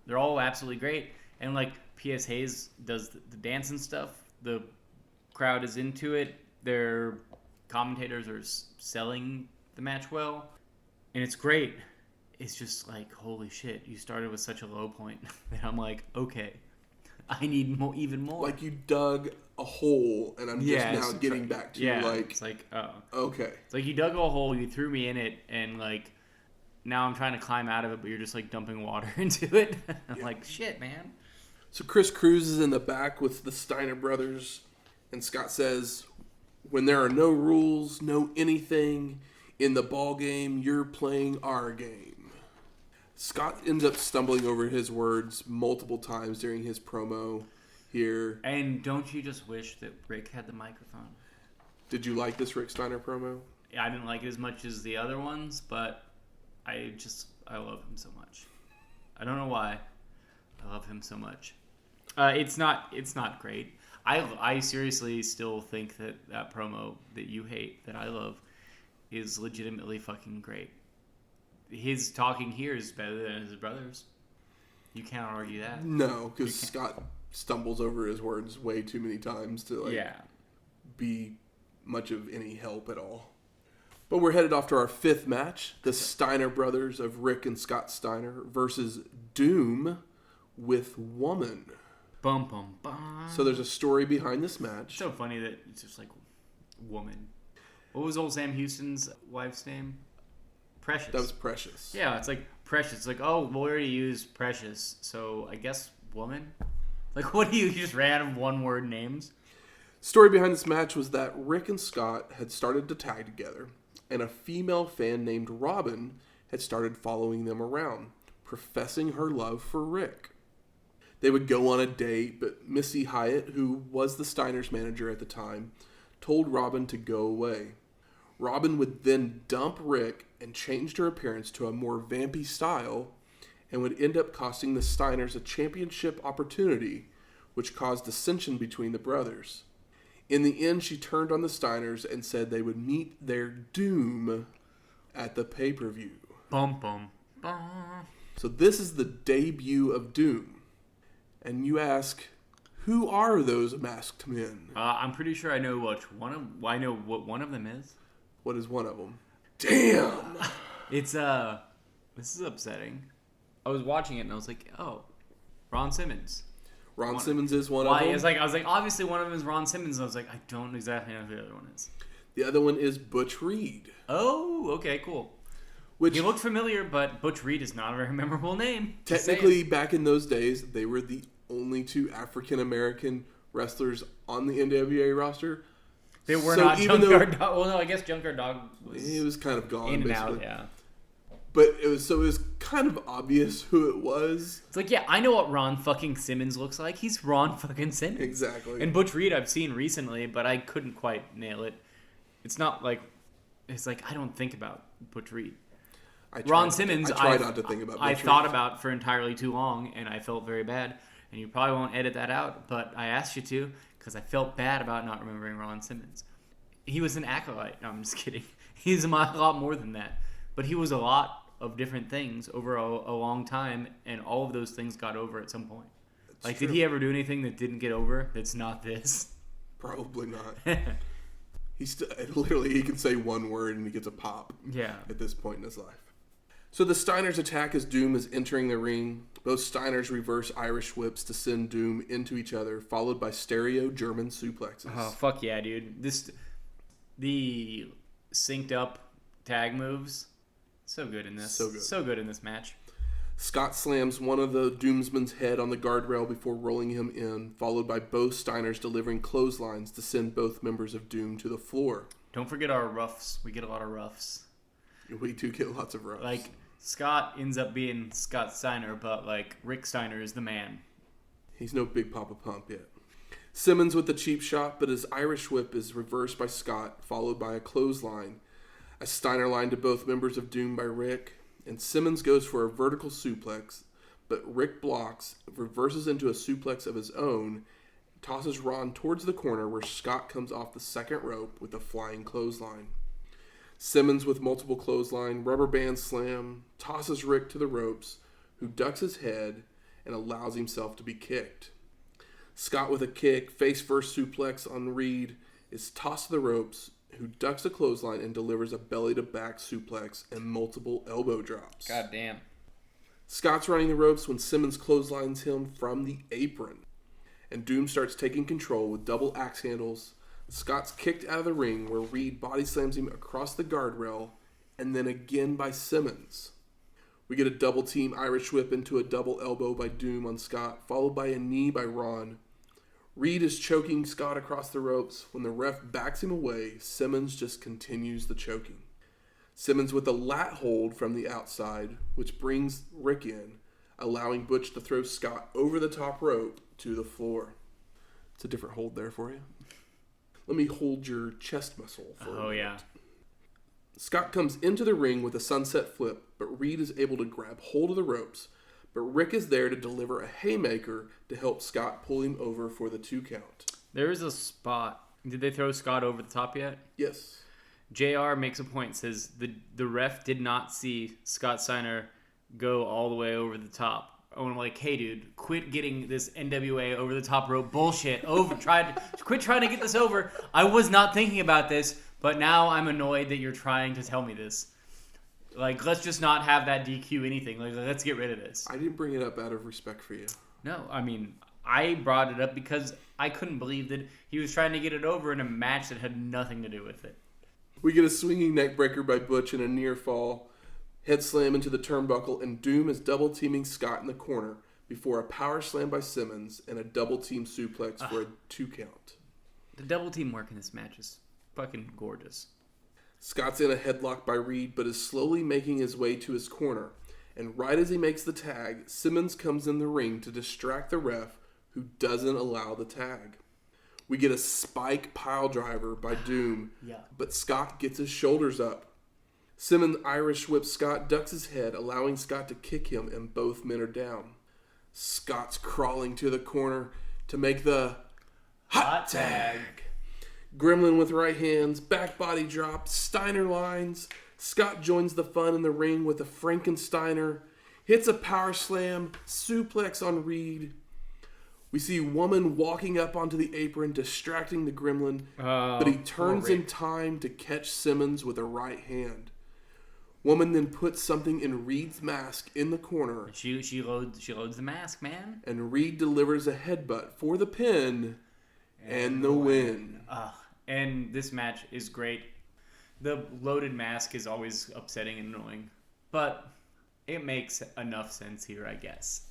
They're all absolutely great. And, like, P.S. Hayes does the dancing stuff. The crowd is into it. Their commentators are selling the match well. And it's great. It's just like, holy shit, you started with such a low point that I'm like, okay, I need even more. Like you dug a hole, and I'm just now getting back to like... it's like, oh. Okay. It's like you dug a hole, you threw me in it, and like, now I'm trying to climb out of it, but you're just like dumping water into it. I'm like, shit, man. So Chris Cruz is in the back with the Steiner brothers, and Scott says, when there are no rules, no anything in the ball game, you're playing our game. Scott ends up stumbling over his words multiple times during his promo here. And don't you just wish that Rick had the microphone? Did you like this Rick Steiner promo? I didn't like it as much as the other ones, but I love him so much. I don't know why. I love him so much. It's not great. I seriously still think that promo that you hate, that I love, is legitimately fucking great. His talking here is better than his brother's. You can't argue that. No, because Scott stumbles over his words way too many times to be much of any help at all. But we're headed off to our 5th match. The Steiner brothers of Rick and Scott Steiner versus Doom with Woman. Bum, bum, bum. So there's a story behind this match. It's so funny that it's just like, woman. What was old Sam Houston's wife's name? Precious. That was Precious. Yeah, it's like Precious. It's like, oh, we already used Precious, so I guess woman? Like, what do you just random one-word names? Story behind this match was that Rick and Scott had started to tag together, and a female fan named Robin had started following them around, professing her love for Rick. They would go on a date, but Missy Hyatt, who was the Steiners' manager at the time, told Robin to go away. Robin would then dump Rick and changed her appearance to a more vampy style and would end up costing the Steiners a championship opportunity, which caused dissension between the brothers. In the end, she turned on the Steiners and said they would meet their doom at the pay-per-view. Bum, bum, bum. So this is the debut of Doom. And you ask, who are those masked men? I'm pretty sure I know I know what one of them is. What is one of them? Damn! It's, this is upsetting. I was watching it and I was like, oh, Ron Simmons. Ron Simmons is one of them? I was like, obviously one of them is Ron Simmons. And I was like, I don't exactly know who the other one is. The other one is Butch Reed. Oh, okay, cool. He looked familiar, but Butch Reed is not a very memorable name. Technically, back in those days, they were the only 2 African-American wrestlers on the NWA roster. They were not Junkyard Dog. Well, no, I guess Junkyard Dog was kind of gone, in and basically. out, yeah. But it was kind of obvious who it was. It's like, yeah, I know what Ron fucking Simmons looks like. He's Ron fucking Simmons. Exactly. And Butch Reed I've seen recently, but I couldn't quite nail it. It's not like, it's like, I don't think about Butch Reed. Ron Simmons, I try not to think about I thought about for entirely too long, and I felt very bad. And you probably won't edit that out, but I asked you to because I felt bad about not remembering Ron Simmons. He was an acolyte. No, I'm just kidding. He's a lot more than that. But he was a lot of different things over a long time, and all of those things got over at some point. Like, did he ever do anything that didn't get over that's not this? Probably not. He can say one word and he gets a pop. Yeah. At this point in his life. So the Steiners attack as Doom is entering the ring. Both Steiners reverse Irish whips to send Doom into each other, followed by stereo German suplexes. Oh, fuck yeah, dude. The synced up tag moves, so good in this. So good in this match. Scott slams one of the Doomsmen's head on the guardrail before rolling him in, followed by both Steiners delivering clotheslines to send both members of Doom to the floor. Don't forget our roughs. We get a lot of roughs. We do get lots of roughs. Like, Scott ends up being Scott Steiner, but, like, Rick Steiner is the man. He's no Big Papa Pump yet. Simmons with the cheap shot, but his Irish whip is reversed by Scott, followed by a clothesline. A Steiner line to both members of Doom by Rick, and Simmons goes for a vertical suplex, but Rick blocks, reverses into a suplex of his own, tosses Ron towards the corner where Scott comes off the second rope with a flying clothesline. Simmons with multiple clothesline, rubber band slam, tosses Rick to the ropes, who ducks his head and allows himself to be kicked. Scott with a kick, face-first suplex on Reed, is tossed to the ropes, who ducks a clothesline and delivers a belly-to-back suplex and multiple elbow drops. God damn. Scott's running the ropes when Simmons clotheslines him from the apron, and Doom starts taking control with double axe handles. Scott's kicked out of the ring where Reed body slams him across the guardrail, and then again by Simmons. We get a double team Irish whip into a double elbow by Doom on Scott, followed by a knee by Ron. Reed is choking Scott across the ropes. When the ref backs him away, Simmons just continues the choking. Simmons with a lat hold from the outside, which brings Rick in, allowing Butch to throw Scott over the top rope to the floor. It's a different hold there for you. Let me hold your chest muscle for a minute. Yeah. Scott comes into the ring with a sunset flip, but Reed is able to grab hold of the ropes. But Rick is there to deliver a haymaker to help Scott pull him over for the 2 count. There is a spot. Did they throw Scott over the top yet? Yes. JR makes a point, says the ref did not see Scott Steiner go all the way over the top. And I'm like, hey, dude, quit getting this NWA over the top rope bullshit. Quit trying to get this over. I was not thinking about this, but now I'm annoyed that you're trying to tell me this. Like, let's just not have that DQ anything. Like, let's get rid of this. I didn't bring it up out of respect for you. No, I mean, I brought it up because I couldn't believe that he was trying to get it over in a match that had nothing to do with it. We get a swinging neckbreaker by Butch and a near fall. Head slam into the turnbuckle, and Doom is double teaming Scott in the corner before a power slam by Simmons and a double team suplex for a 2 count. The double team work in this match is fucking gorgeous. Scott's in a headlock by Reed, but is slowly making his way to his corner. And right as he makes the tag, Simmons comes in the ring to distract the ref, who doesn't allow the tag. We get a spike pile driver by Doom, but Scott gets his shoulders up. Simmons Irish whips Scott, ducks his head, allowing Scott to kick him, and both men are down. Scott's crawling to the corner to make the hot tag. Gremlin with right hands, back body drop, Steiner lines. Scott joins the fun in the ring with a Frankensteiner, hits a power slam, suplex on Reed. We see Woman walking up onto the apron, distracting the Gremlin, but he turns in time to catch Simmons with a right hand. Woman then puts something in Reed's mask in the corner. She loads the mask, man. And Reed delivers a headbutt for the pin and the win. And this match is great. The loaded mask is always upsetting and annoying, but it makes enough sense here, I guess.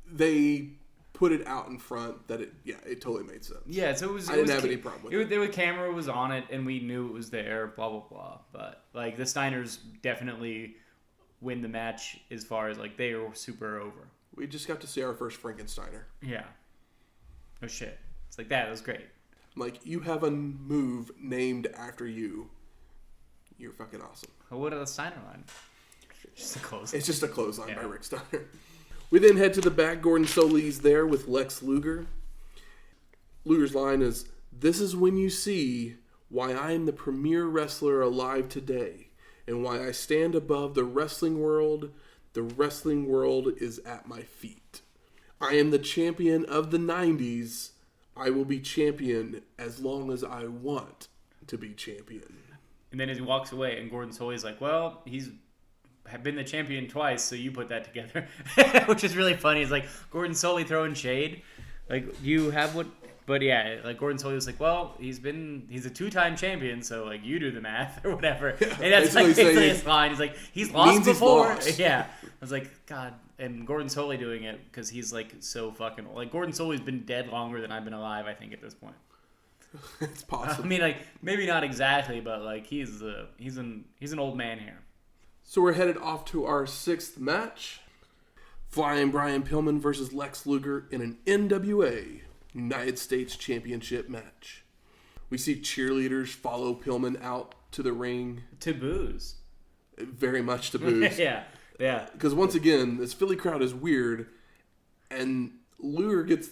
They put it out in front that it totally made sense. Yeah, so I didn't have any problem with it. The camera was on it, and we knew it was there, blah, blah, blah. But, like, the Steiners definitely win the match as far as, like, they are super over. We just got to see our first Frankensteiner. Yeah. Oh, shit. It's like, that was great. Like, you have a move named after you. You're fucking awesome. Well, what are the Steiner line? Just a clothesline. It's just a clothesline by Rick Steiner. We then head to the back. Gordon Solie's there with Lex Luger. Luger's line is, "This is when you see why I am the premier wrestler alive today, and why I stand above the wrestling world. The wrestling world is at my feet. I am the champion of the 90s. I will be champion as long as I want to be champion." And then as he walks away, and Gordon Solie's like, well, he's been the champion twice, so you put that together. Which is really funny. It's like Gordon Solie throwing shade. Like, you have what... But yeah, like Gordon Solie was like, well, he's a 2-time champion, so like you do the math or whatever. Yeah, and that's like his line. He's like, he's lost before. Yeah. I was like, God. And Gordon Solie doing it because he's like so fucking old. Like Gordon Solie's been dead longer than I've been alive, I think, at this point. It's possible. I mean, like maybe not exactly, but like he's an old man here. So we're headed off to our 6th match. Flyin Brian Pillman versus Lex Luger in an NWA United States Championship match. We see cheerleaders follow Pillman out to the ring. To booze. Very much to booze. Yeah. Because once again, this Philly crowd is weird, and Luger gets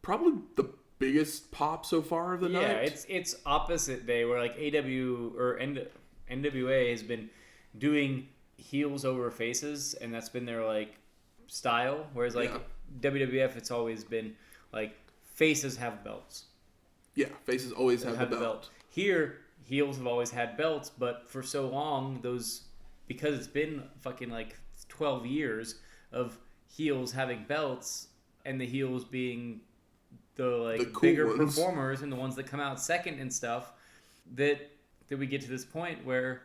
probably the biggest pop so far of the night. Yeah, it's opposite day where like NWA has been doing heels over faces, and that's been their like style. Whereas like WWF, it's always been like faces have belts. Yeah, faces always have the belt. Here, heels have always had belts, but for so long, because it's been fucking like 12 years of heels having belts, and the heels being the cool bigger ones, performers, and the ones that come out second and stuff, that we get to this point where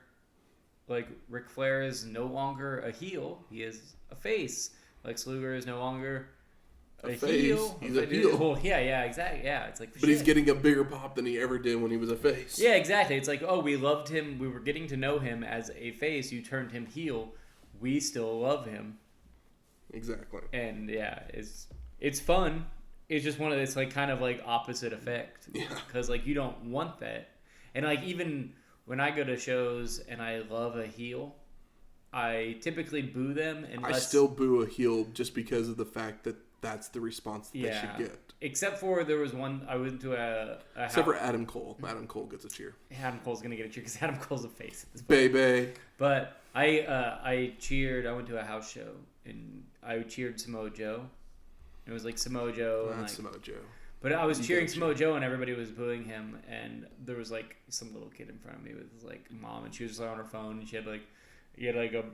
like Ric Flair is no longer a heel, he is a face. Lex Luger is no longer a heel. He's a heel. Well, yeah, exactly. Yeah, it's like. But he's getting a bigger pop than he ever did when he was a face. Yeah, exactly. It's like, oh, we loved him. We were getting to know him as a face. You turned him heel. We still love him. Exactly. And yeah, it's fun. It's just one of this like kind of like opposite effect. Yeah. Because like you don't want that, and like even when I go to shows and I love a heel, I typically boo them. Unless... I still boo a heel just because of the fact that that's the response that they should get. Except for there was one, I went to a Except for Adam Cole. Adam Cole gets a cheer. Adam Cole's going to get a cheer because Adam Cole's a face. Baby. But I cheered, I went to a house show and I cheered Samoa Joe. It was like Samoa Joe. That's Samoa Joe. But I was cheering Samoa Joe and everybody was booing him, and there was like some little kid in front of me with his like mom, and she was just like on her phone, and he had like a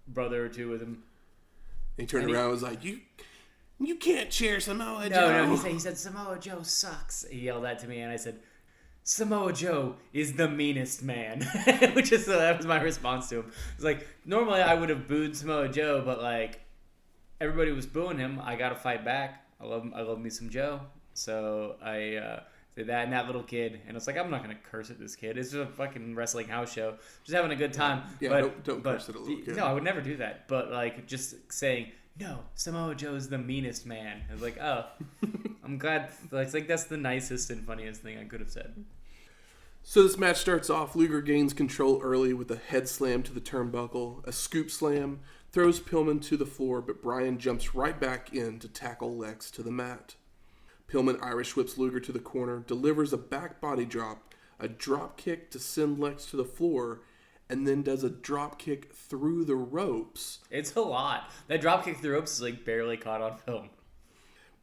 brother or two with him. And he turned around and was like, You can't cheer Samoa Joe. No, he said Samoa Joe sucks. He yelled that to me, and I said, Samoa Joe is the meanest man. Which is that was my response to him. It's like normally I would have booed Samoa Joe, but like everybody was booing him. I got to fight back. I love me some Joe. So I did that, and that little kid, and it's like I'm not gonna curse at this kid. It's just a fucking wrestling house show, just having a good time. Yeah, don't curse at a little kid. No, I would never do that. But like just saying. No, Samoa Joe's the meanest man. I was like, oh, I'm glad. It's like that's the nicest and funniest thing I could have said. So this match starts off. Luger gains control early with a head slam to the turnbuckle, a scoop slam, throws Pillman to the floor, but Brian jumps right back in to tackle Lex to the mat. Pillman Irish whips Luger to the corner, delivers a back body drop, a drop kick to send Lex to the floor, and then does a drop kick through the ropes. It's a lot. That drop kick through the ropes is like barely caught on film.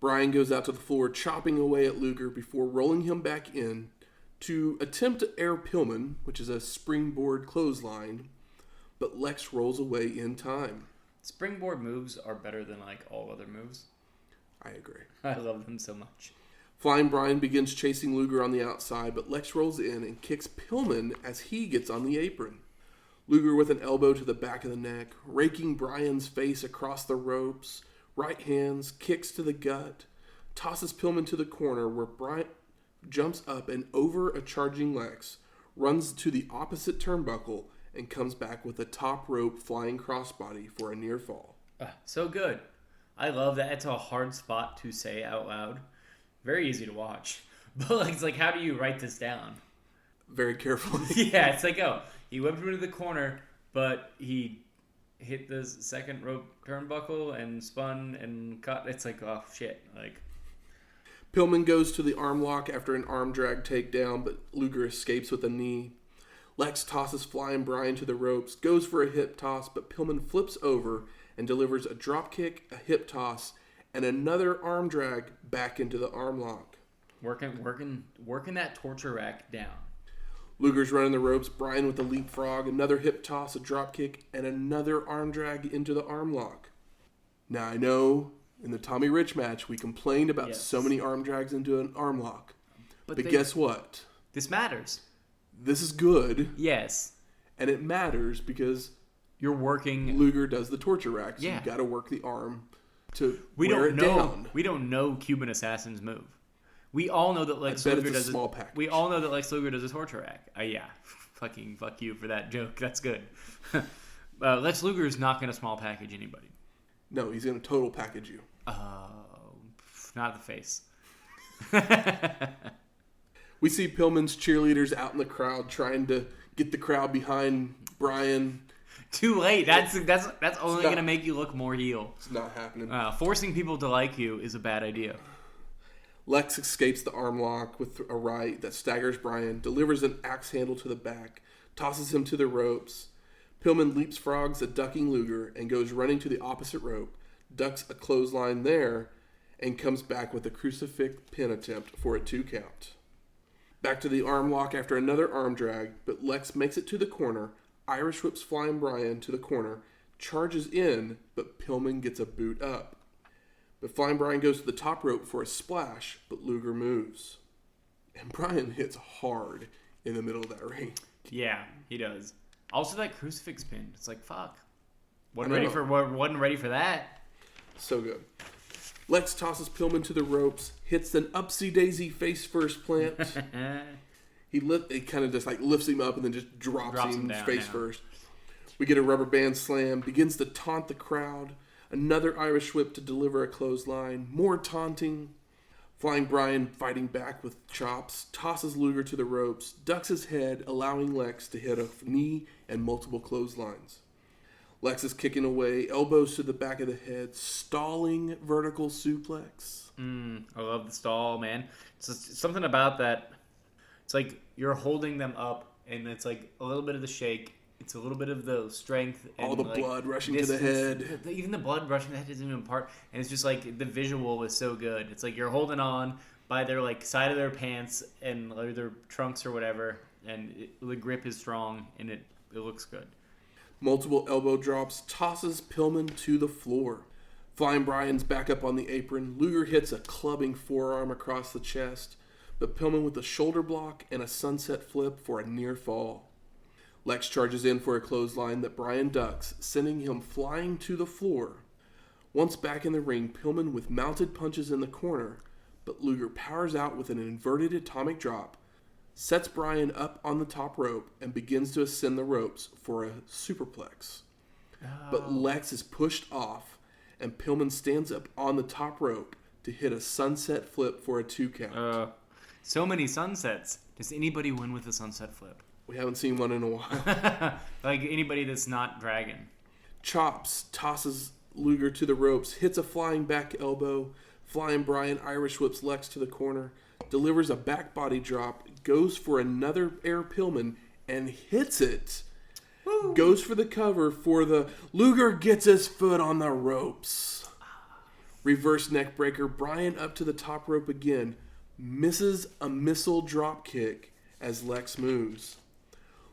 Brian goes out to the floor, chopping away at Luger before rolling him back in to attempt to air Pillman, which is a springboard clothesline, but Lex rolls away in time. Springboard moves are better than like all other moves. I agree. I love them so much. Flying Brian begins chasing Luger on the outside, but Lex rolls in and kicks Pillman as he gets on the apron. Luger with an elbow to the back of the neck, raking Brian's face across the ropes, right hands, kicks to the gut, tosses Pillman to the corner where Brian jumps up and over a charging Lex, runs to the opposite turnbuckle, and comes back with a top rope flying crossbody for a near fall. So good. I love that. It's a hard spot to say out loud. Very easy to watch. But it's like, how do you write this down? Very carefully. Yeah, it's like, he whipped him into the corner, but he hit the second rope turnbuckle and spun and cut. It's like, oh shit. Like, Pillman goes to the arm lock after an arm drag takedown, but Luger escapes with a knee. Lex tosses Flyin' Brian to the ropes, goes for a hip toss, but Pillman flips over and delivers a drop kick, a hip toss, and another arm drag back into the arm lock. Working that torture rack down. Luger's running the ropes, Brian with a leapfrog, another hip toss, a drop kick, and another arm drag into the arm lock. Now I know in the Tommy Rich match we complained about so many arm drags into an arm lock. But guess what? This matters. This is good. Yes. And it matters because you're working. Luger does the torture rack, so you got to work the arm to wear it down. We don't know Cuban Assassin's move. We all know that Lex Luger does a small package. We all know that Lex Luger does a torture rack. Yeah. Fucking fuck you for that joke. That's good. Lex Luger is not going to small package anybody. No, he's going to total package you. Not the face. We see Pillman's cheerleaders out in the crowd trying to get the crowd behind Brian. Too late. That's only going to make you look more heel. It's not happening. Forcing people to like you is a bad idea. Lex escapes the arm lock with a right that staggers Brian, delivers an axe handle to the back, tosses him to the ropes. Pillman leapfrogs a ducking Luger and goes running to the opposite rope, ducks a clothesline there, and comes back with a crucifix pin attempt for a 2 count. Back to the arm lock after another arm drag, but Lex makes it to the corner, Irish whips Flyin' Brian to the corner, charges in, but Pillman gets a boot up. But Flyin' Brian goes to the top rope for a splash, but Luger moves. And Brian hits hard in the middle of that ring. Yeah, he does. Also that crucifix pin. It's like, fuck. Wasn't ready for that. So good. Lex tosses Pillman to the ropes, hits an upsy-daisy face-first plant. He kind of just like lifts him up and then just drops him down, face first. We get a rubber band slam, begins to taunt the crowd. Another Irish whip to deliver a clothesline. More taunting. Flyin' Brian fighting back with chops, tosses Luger to the ropes, ducks his head, allowing Lex to hit a knee and multiple clotheslines. Lex is kicking away, elbows to the back of the head, stalling vertical suplex. I love the stall, man. It's something about that. It's like you're holding them up, and it's like a little bit of the shake. It's a little bit of the strength. And all the blood rushing to the head. Even the blood rushing to the head isn't even part. And it's just like the visual is so good. It's like you're holding on by their like side of their pants and or their trunks or whatever, and the grip is strong, and it looks good. Multiple elbow drops, tosses Pillman to the floor. Flyin' Brian's back up on the apron. Luger hits a clubbing forearm across the chest, but Pillman with a shoulder block and a sunset flip for a near fall. Lex charges in for a clothesline that Brian ducks, sending him flying to the floor. Once back in the ring, Pillman with mounted punches in the corner, but Luger powers out with an inverted atomic drop, sets Brian up on the top rope, and begins to ascend the ropes for a superplex. But Lex is pushed off, and Pillman stands up on the top rope to hit a sunset flip for a 2 count. So many sunsets. Does anybody win with a sunset flip? We haven't seen one in a while. Like anybody that's not Dragon. Chops, tosses Luger to the ropes, hits a flying back elbow. Flyin' Brian Irish whips Lex to the corner, delivers a back body drop, goes for another air Pillman, and hits it. Woo. Goes for the cover for the Luger gets his foot on the ropes. Reverse neck breaker, Brian up to the top rope again, misses a missile drop kick as Lex moves.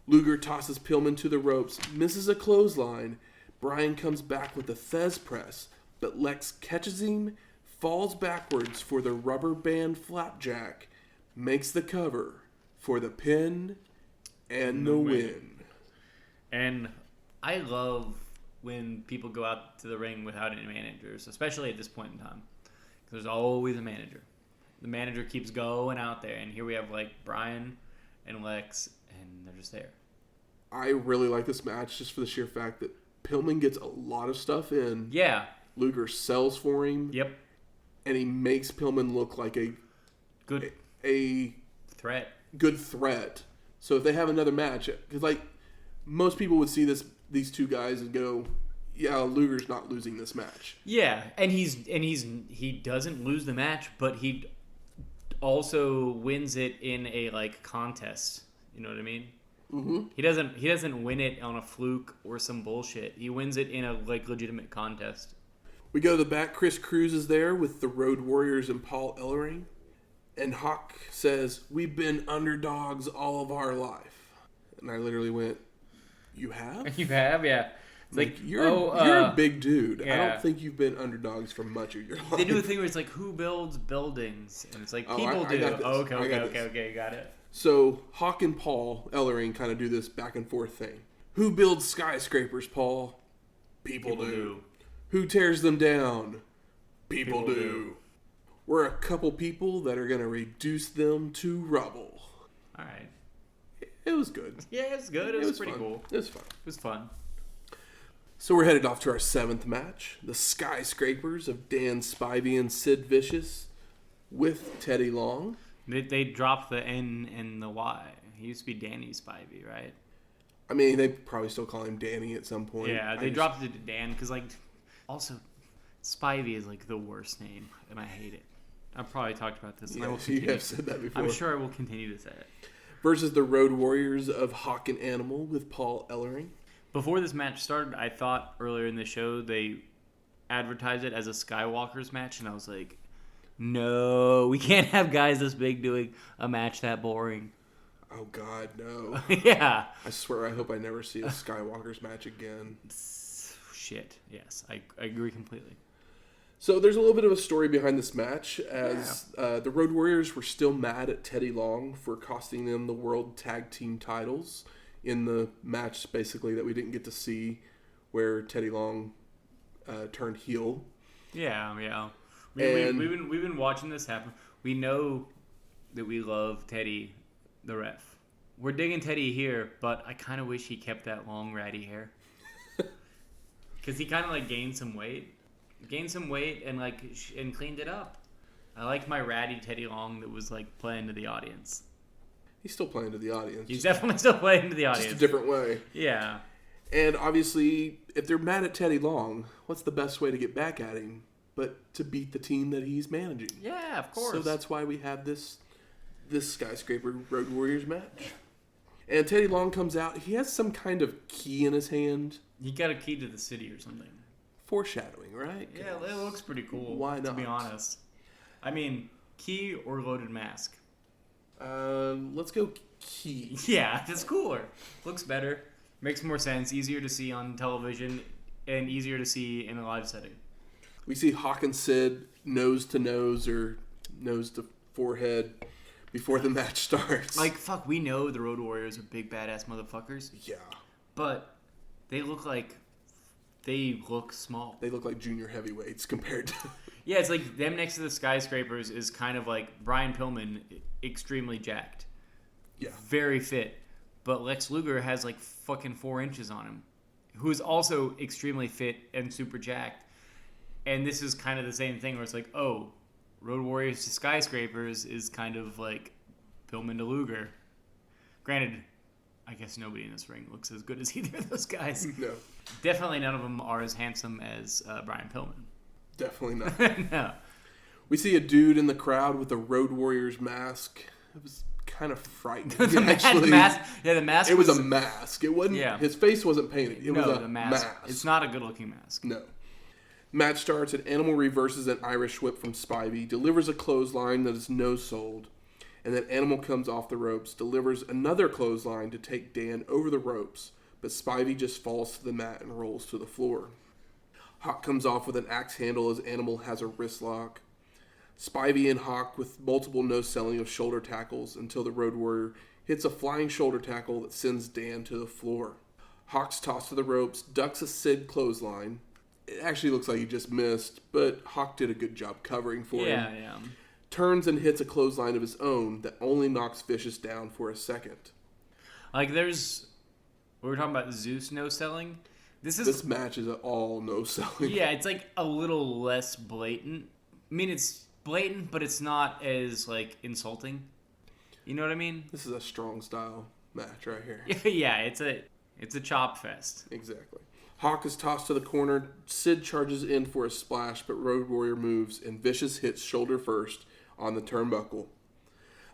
Luger tosses Pillman to the ropes, misses a clothesline. Brian comes back with a Thez press, but Lex catches him, falls backwards for the rubber band flapjack, makes the cover for the pin and the win. And I love when people go out to the ring without any managers, especially at this point in time. There's always a manager. The manager keeps going out there, and here we have like Brian and Lex, and they're just there. I really like this match just for the sheer fact that Pillman gets a lot of stuff in. Yeah. Luger sells for him. Yep. And he makes Pillman look like a threat. Good threat. So if they have another match, because like most people would see these two guys and go, yeah, Luger's not losing this match. Yeah, and he doesn't lose the match, but he also wins it in a like contest. You know what I mean? Mm-hmm. He doesn't win it on a fluke or some bullshit. He wins it in a like legitimate contest. We go to the back. Chris Cruz is there with the Road Warriors and Paul Ellering. And Hawk says, "We've been underdogs all of our life." And I literally went, "You have? You have, yeah." It's like you're a big dude. Yeah. I don't think you've been underdogs for much of your life. They do a thing where it's like, who builds buildings? And it's like, people do. Okay, you got it. So Hawk and Paul Ellering kind of do this back and forth thing. Who builds skyscrapers, Paul? People do. Who tears them down? People do. We're a couple people that are going to reduce them to rubble. All right. It was good. Yeah, it was good. It was pretty cool. It was fun. It was fun. So we're headed off to our 7th match. The Skyscrapers of Dan Spivey and Sid Vicious with Teddy Long. They dropped the N and the Y. He used to be Danny Spivey, right? I mean, they probably still call him Danny at some point. Yeah, they dropped it to Dan because, like, also, Spivey is, like, the worst name, and I hate it. I've probably talked about this, and I will continue. You have said that before. I'm sure I will continue to say it. Versus the Road Warriors of Hawk and Animal with Paul Ellering. Before this match started, I thought earlier in the show they advertised it as a Skywalkers match, and I was like, no, we can't have guys this big doing a match that boring. Oh, God, no. Yeah. I swear, I hope I never see a Skywalkers match again. Shit. Yes, I agree completely. So there's a little bit of a story behind this match, as the Road Warriors were still mad at Teddy Long for costing them the World Tag Team titles in the match, basically, that we didn't get to see, where Teddy Long turned heel. Yeah. We've been watching this happen. We know that we love Teddy, the ref. We're digging Teddy here, but I kind of wish he kept that long ratty hair. Because he kind of like gained some weight and cleaned it up. I like my ratty Teddy Long that was like playing to the audience. He's still playing to the audience. He's definitely still playing to the audience. Just a different way. Yeah. And obviously, if they're mad at Teddy Long, what's the best way to get back at him but to beat the team that he's managing? Yeah, of course. So that's why we have this Skyscraper Road Warriors match. And Teddy Long comes out. He has some kind of key in his hand. He got a key to the city or something. Foreshadowing, right? Yeah, it looks pretty cool. Why not? To be honest. I mean, key or loaded mask? Let's go key. Yeah, it's cooler. Looks better. Makes more sense. Easier to see on television and easier to see in a live setting. We see Hawk and Sid nose to nose or nose to forehead before the match starts. Like, fuck, we know the Road Warriors are big badass motherfuckers. Yeah. But they look small. They look like junior heavyweights compared to... Yeah, it's like them next to the Skyscrapers is kind of like Brian Pillman, extremely jacked. Yeah. Very fit. But Lex Luger has like fucking 4 inches on him. Who is also extremely fit and super jacked. And this is kind of the same thing where it's like, oh, Road Warriors to Skyscrapers is kind of like Pillman to Luger. Granted, I guess nobody in this ring looks as good as either of those guys. No. Definitely none of them are as handsome as Brian Pillman. Definitely not. No. We see a dude in the crowd with a Road Warriors mask. It was kind of frightening. The mask. It was a mask. It wasn't. Yeah. His face wasn't painted. It was a mask. It's not a good-looking mask. No. Match starts and Animal reverses an Irish whip from Spivey, delivers a clothesline that is no-sold, and then Animal comes off the ropes, delivers another clothesline to take Dan over the ropes, but Spivey just falls to the mat and rolls to the floor. Hawk comes off with an axe handle as Animal has a wrist lock. Spivey and Hawk with multiple no-selling of shoulder tackles until the Road Warrior hits a flying shoulder tackle that sends Dan to the floor. Hawk's tossed to the ropes, ducks a Sid clothesline. It actually looks like he just missed, but Hawk did a good job covering for him. Yeah. Turns and hits a clothesline of his own that only knocks Vicious down for a second. Like we were talking about Zeus no-selling. This match is all no-selling. Yeah, it's like a little less blatant. I mean, it's blatant, but it's not as like insulting. You know what I mean? This is a strong style match right here. Yeah, it's a chop fest. Exactly. Hawk is tossed to the corner. Sid charges in for a splash, but Road Warrior moves, and Vicious hits shoulder first on the turnbuckle.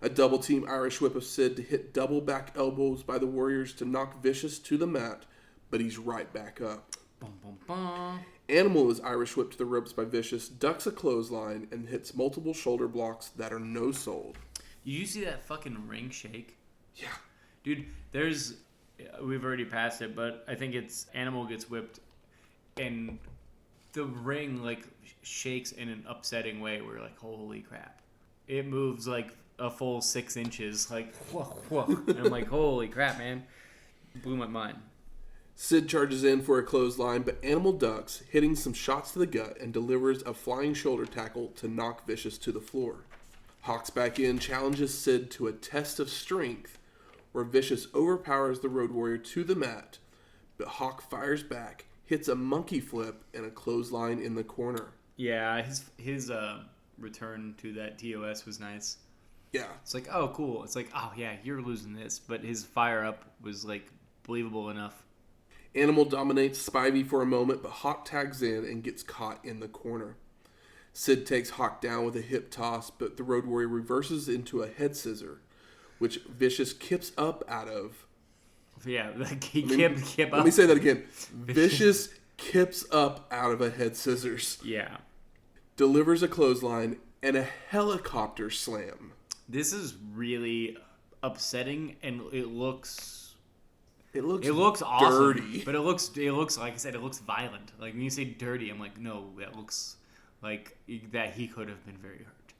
A double team Irish whip of Sid to hit double back elbows by the Warriors to knock Vicious to the mat, but he's right back up. Bum, bum, bum. Animal is Irish whipped to the ropes by Vicious, ducks a clothesline, and hits multiple shoulder blocks that are no-sold. Did you see that fucking ring shake? Yeah. Dude, we've already passed it, but I think it's Animal gets whipped, and the ring, like, shakes in an upsetting way where you're like, holy crap. It moves, like, a full 6 inches, like, whoa, whoa. And I'm like, holy crap, man. Blew my mind. Sid charges in for a clothesline, but Animal ducks, hitting some shots to the gut, and delivers a flying shoulder tackle to knock Vicious to the floor. Hawk's back in, challenges Sid to a test of strength, where Vicious overpowers the Road Warrior to the mat, but Hawk fires back, hits a monkey flip, and a clothesline in the corner. Yeah, his return to that TOS was nice. Yeah. It's like, oh, cool. It's like, oh, yeah, you're losing this. But his fire-up was, like, believable enough. Animal dominates Spivey for a moment, but Hawk tags in and gets caught in the corner. Sid takes Hawk down with a hip toss, but the Road Warrior reverses into a head scissor, which Vicious kips up out of. Yeah, like he kip up. Let me say that again. Vicious kips up out of a head scissors. Yeah. Delivers a clothesline and a helicopter slam. This is really upsetting, and it looks awesome, dirty. But it looks like I said, it looks violent. Like when you say dirty, I'm like, no, that looks like that he could have been very hurt.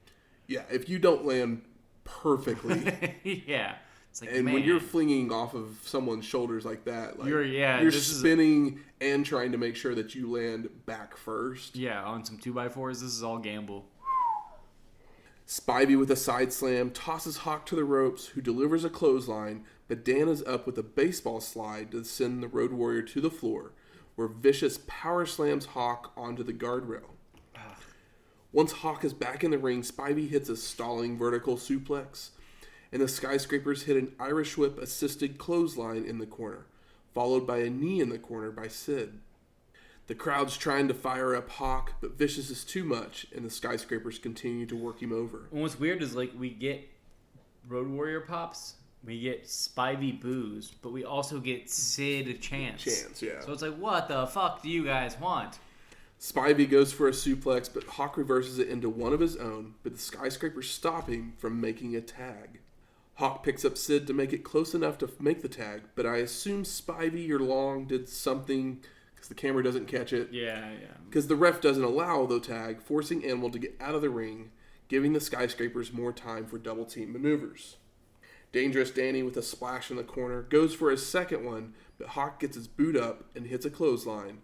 Yeah, if you don't land perfectly. Yeah. It's like, and man, when you're flinging off of someone's shoulders like that, like you're spinning and trying to make sure that you land back first. Yeah, on some 2x4s, this is all gamble. Spivey with a side slam tosses Hawk to the ropes, who delivers a clothesline, but Dan is up with a baseball slide to send the Road Warrior to the floor, where Vicious power slams Hawk onto the guardrail. Once Hawk is back in the ring, Spivey hits a stalling vertical suplex, and the Skyscrapers hit an Irish whip assisted clothesline in the corner, followed by a knee in the corner by Sid. The crowd's trying to fire up Hawk, but Vicious is too much, and the Skyscrapers continue to work him over. And what's weird is, like, we get Road Warrior pops, we get Spivey boos, but we also get Sid chants. Yeah. So it's like, what the fuck do you guys want? Spivey goes for a suplex, but Hawk reverses it into one of his own, but the Skyscrapers stop him from making a tag. Hawk picks up Sid to make it close enough to make the tag, but I assume Spivey or Long did something because the camera doesn't catch it. Yeah. Because the ref doesn't allow the tag, forcing Animal to get out of the ring, giving the Skyscrapers more time for double team maneuvers. Dangerous Danny with a splash in the corner goes for his second one, but Hawk gets his boot up and hits a clothesline.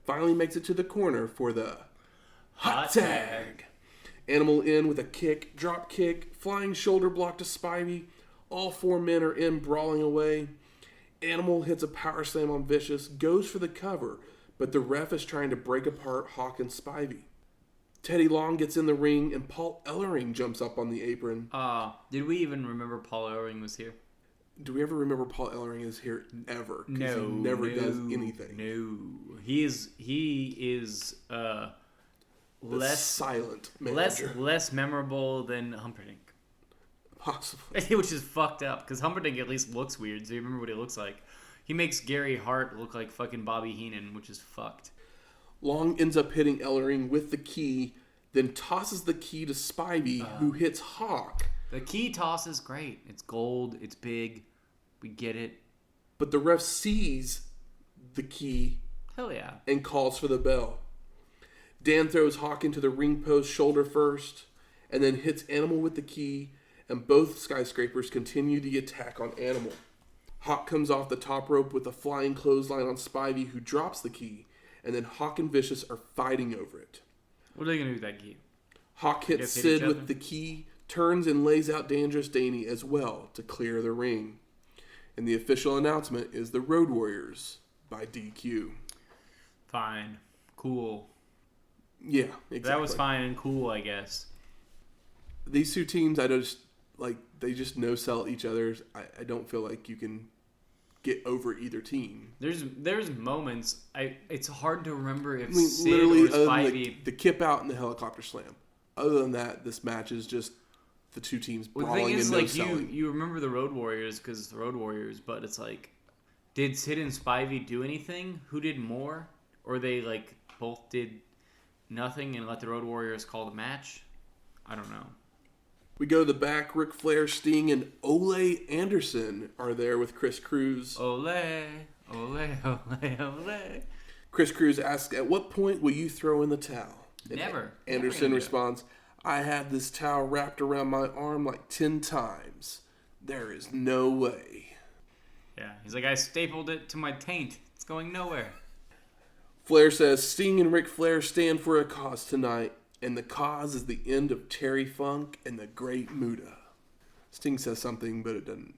Finally makes it to the corner for the hot tag. Animal in with a kick, drop kick, flying shoulder block to Spivey. All four men are in brawling away. Animal hits a power slam on Vicious, goes for the cover, but the ref is trying to break apart Hawk and Spivey. Teddy Long gets in the ring, and Paul Ellering jumps up on the apron. Did we even remember Paul Ellering was here? Do we ever remember Paul Ellering is here ever? No. He never does anything. No. He is less silent manager. Less memorable than Humperdink. Possibly. Which is fucked up, because Humperdink at least looks weird, so you remember what he looks like. He makes Gary Hart look like fucking Bobby Heenan, which is fucked. Long ends up hitting Ellering with the key, then tosses the key to Spivey, who hits Hawk. The key toss is great. It's gold. It's big. We get it. But the ref sees the key. Hell yeah. And calls for the bell. Dan throws Hawk into the ring post shoulder first, and then hits Animal with the key, and both Skyscrapers continue the attack on Animal. Hawk comes off the top rope with a flying clothesline on Spivey, who drops the key, and then Hawk and Vicious are fighting over it. What are they going to do with that key? Hawk hits Sid with the key, turns and lays out Dangerous Danny as well to clear the ring. And the official announcement is the Road Warriors by DQ. Fine. Cool. Yeah, exactly. That was fine and cool, I guess. These two teams, they just no-sell each other. I don't feel like you can get over either team. There's moments. It's hard to remember if Sid literally, or other than Spivey. the kip out and the helicopter slam. Other than that, this match is just the two teams brawling and no selling. You remember the Road Warriors because it's the Road Warriors, but it's like, did Sid and Spivey do anything? Who did more? Or they like both did nothing and let the Road Warriors call the match? I don't know. We go to the back. Ric Flair, Sting, and Ole Anderson are there with Chris Cruz. Ole, ole, ole, ole. Chris Cruz asks, "At what point will you throw in the towel?" And Never. Anderson responds, "I had this towel wrapped around my arm like 10 times. There is no way." Yeah, he's like, I stapled it to my taint. It's going nowhere. Flair says, "Sting and Ric Flair stand for a cause tonight, and the cause is the end of Terry Funk and the Great Muta." Sting says something, but it doesn't.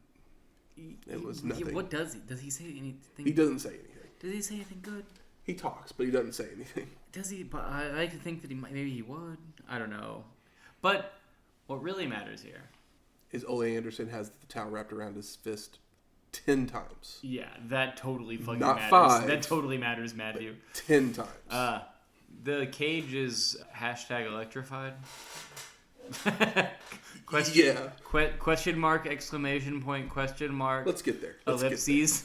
It was nothing. What does he? Does he say anything? He doesn't say anything. Does he say anything good? He talks, but he doesn't say anything. Does he? But I like to think that maybe he would. I don't know. But what really matters here is Ole Anderson has the towel wrapped around his fist 10 times. Yeah, that totally fucking Not matters. 5. That totally matters, Matthew. 10 times. The cage is #electrified. Question mark, exclamation point, question mark. Let's get there. Ellipses.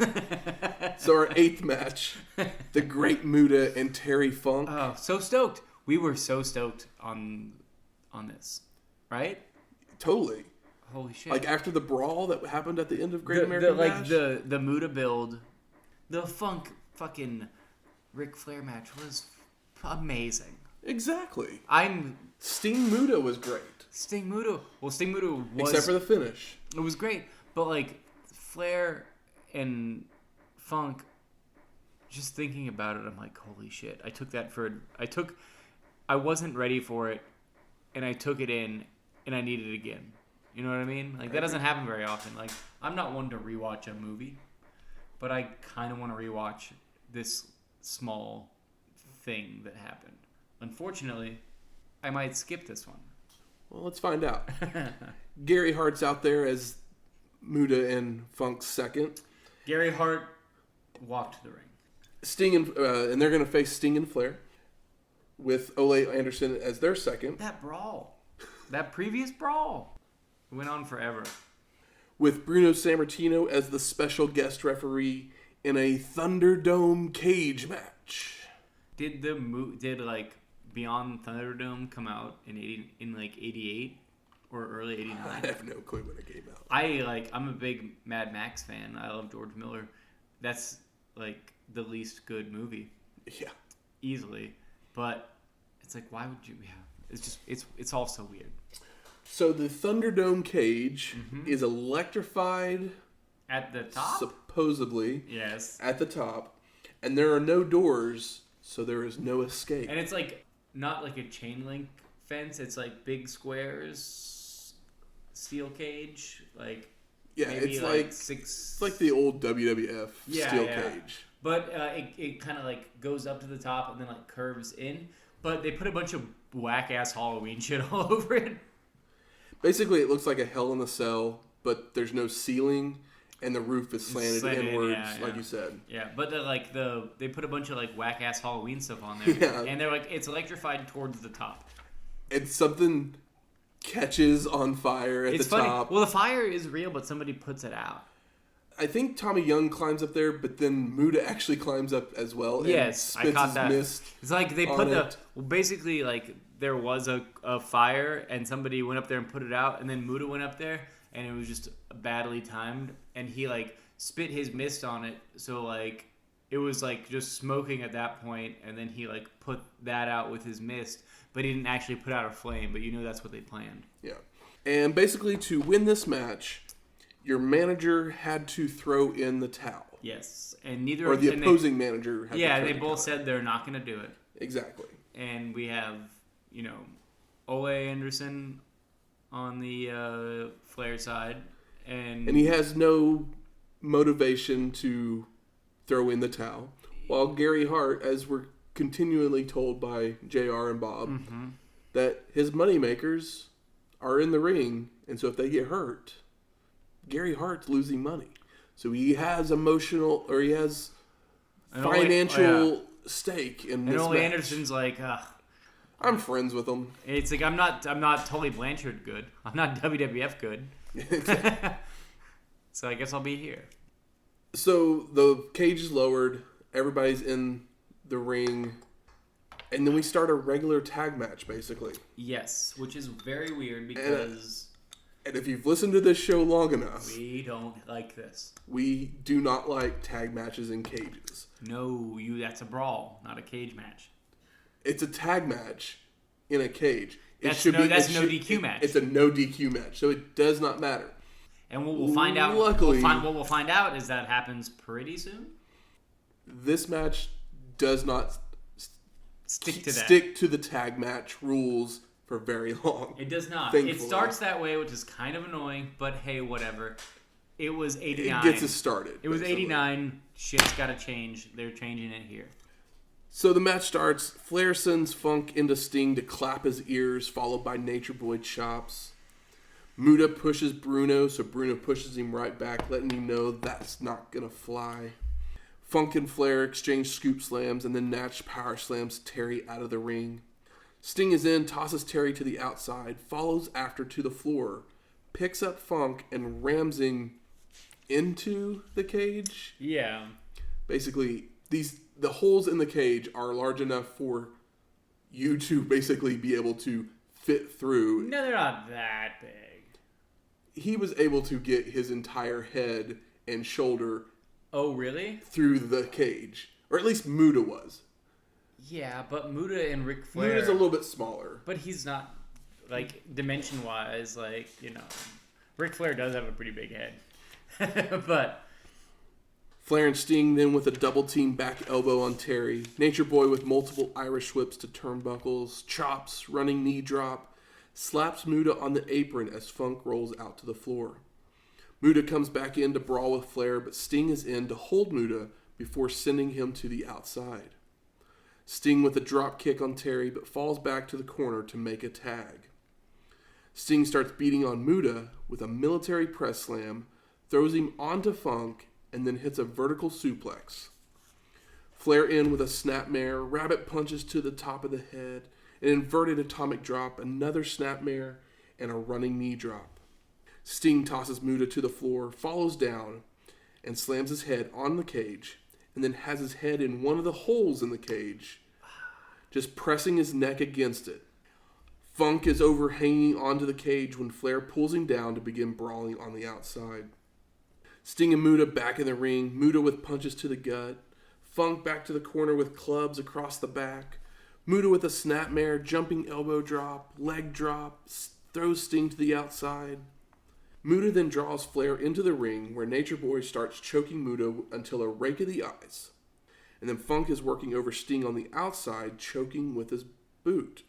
So our 8th match, the Great Muta and Terry Funk. Oh, so stoked. We were so stoked on this, right? Totally. Holy shit. Like after the brawl that happened at the end of Great American Bash? The Muta build, the Funk fucking Ric Flair match was amazing. Exactly. Sting Muta was great. Sting Muta was... Except for the finish. It was great. But like, Flair and Funk, just thinking about it, I'm like, holy shit. I wasn't ready for it, and I took it in, and I needed it again. You know what I mean? Like, that doesn't happen very often. Like, I'm not one to rewatch a movie, but I kind of want to rewatch this small thing that happened. Unfortunately, I might skip this one. Well, let's find out. Gary Hart's out there as Muta and Funk's second. Gary Hart walked the ring. Sting and they're going to face Sting and Flair with Ole Anderson as their second. That brawl. That previous brawl. It went on forever. With Bruno Sammartino as the special guest referee in a Thunderdome cage match. Did like Beyond Thunderdome come out in 88 or early 89? I have no clue when it came out. I'm a big Mad Max fan. I love George Miller. That's like the least good movie. Yeah. Easily. But it's like, why would you it's just it's all so weird. So the Thunderdome cage is electrified at the top? Supposedly. Yes. At the top. And there are no doors, so there is no escape. And it's like not like a chain link fence, it's like big squares, steel cage, like maybe it's like 6. It's like the old WWF steel cage. But it kind of like goes up to the top and then like curves in. But they put a bunch of whack ass Halloween shit all over it. Basically, it looks like a Hell in a Cell, but there's no ceiling, and the roof is slanted inwards, like you said. Yeah, but they put a bunch of like whack ass Halloween stuff on there, and they're like it's electrified towards the top. And something catches on fire at the top. Well, the fire is real, but somebody puts it out. I think Tommy Young climbs up there, but then Muta actually climbs up as well. Yes, and I caught that. Mist it's like they put basically like there was a fire and somebody went up there and put it out, and then Muta went up there and it was just badly timed, and he like spit his mist on it, so like it was like just smoking at that point, and then he like put that out with his mist, but he didn't actually put out a flame, but that's what they planned. Yeah, and basically to win this match, your manager had to throw in the towel. Yes, and the opposing manager had to throw they both said they're not going to do it. Exactly. And we have, Ole Anderson on the Flair side, and he has no motivation to throw in the towel, while Gary Hart, as we're continually told by JR and Bob, that his moneymakers are in the ring, and so if they get hurt, Gary Hart's losing money. So he has emotional, or he has financial stake in this match. And Ole Anderson's like, I'm friends with him. It's like I'm not Tully Blanchard good. I'm not WWF good. So I guess I'll be here. So the cage is lowered. Everybody's in the ring. And then we start a regular tag match, basically. Yes, which is very weird because... And if you've listened to this show long enough... We don't like this. We do not like tag matches in cages. No, that's a brawl, not a cage match. It's a tag match in a cage. That's no DQ match. It's a no DQ match, so it does not matter. And what we'll find out... Luckily... What we'll find out is that happens pretty soon. This match does not... Stick to the tag match rules for very long. It does not. Thankfully. It starts that way, which is kind of annoying, but hey, whatever. It was 89. It gets us started. It was basically. 89. Shit's got to change. They're changing it here. So the match starts. Flair sends Funk into Sting to clap his ears, followed by Nature Boy chops. Muta pushes Bruno, so Bruno pushes him right back, letting him know that's not going to fly. Funk and Flair exchange scoop slams, and then Natch power slams Terry out of the ring. Sting is in, tosses Terry to the outside, follows after to the floor, picks up Funk, and rams him into the cage. Yeah. Basically, the holes in the cage are large enough for you to basically be able to fit through. No, they're not that big. He was able to get his entire head and shoulder... Oh, really? Through the cage. Or at least Muta was. Yeah, but Muta and Ric Flair... Muta's a little bit smaller. But he's not, like, dimension-wise, like, you know... Ric Flair does have a pretty big head. But... Flair and Sting then with a double-team back elbow on Terry. Nature Boy with multiple Irish whips to turnbuckles. Chops, running knee drop. Slaps Muta on the apron as Funk rolls out to the floor. Muta comes back in to brawl with Flair, but Sting is in to hold Muta before sending him to the outside. Sting with a drop kick on Terry, but falls back to the corner to make a tag. Sting starts beating on Muta with a military press slam, throws him onto Funk, and then hits a vertical suplex. Flair in with a snapmare, rabbit punches to the top of the head, an inverted atomic drop, another snapmare, and a running knee drop. Sting tosses Muta to the floor, follows down, and slams his head on the cage, and then has his head in one of the holes in the cage, just pressing his neck against it. Funk is overhanging onto the cage when Flair pulls him down to begin brawling on the outside. Sting and Muta back in the ring, Muta with punches to the gut, Funk back to the corner with clubs across the back, Muta with a snapmare, jumping elbow drop, leg drop, throws Sting to the outside. Muta then draws Flair into the ring, where Nature Boy starts choking Muta until a rake of the eyes. And then Funk is working over Sting on the outside, choking with his boot.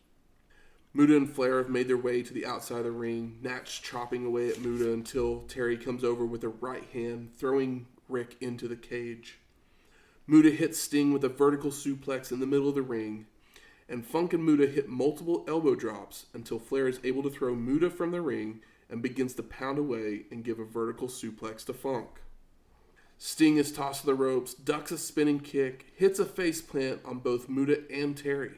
Muta and Flair have made their way to the outside of the ring, Natch chopping away at Muta until Terry comes over with a right hand, throwing Rick into the cage. Muta hits Sting with a vertical suplex in the middle of the ring, and Funk and Muta hit multiple elbow drops until Flair is able to throw Muta from the ring and begins to pound away and give a vertical suplex to Funk. Sting is tossed to the ropes, ducks a spinning kick, hits a faceplant on both Muta and Terry.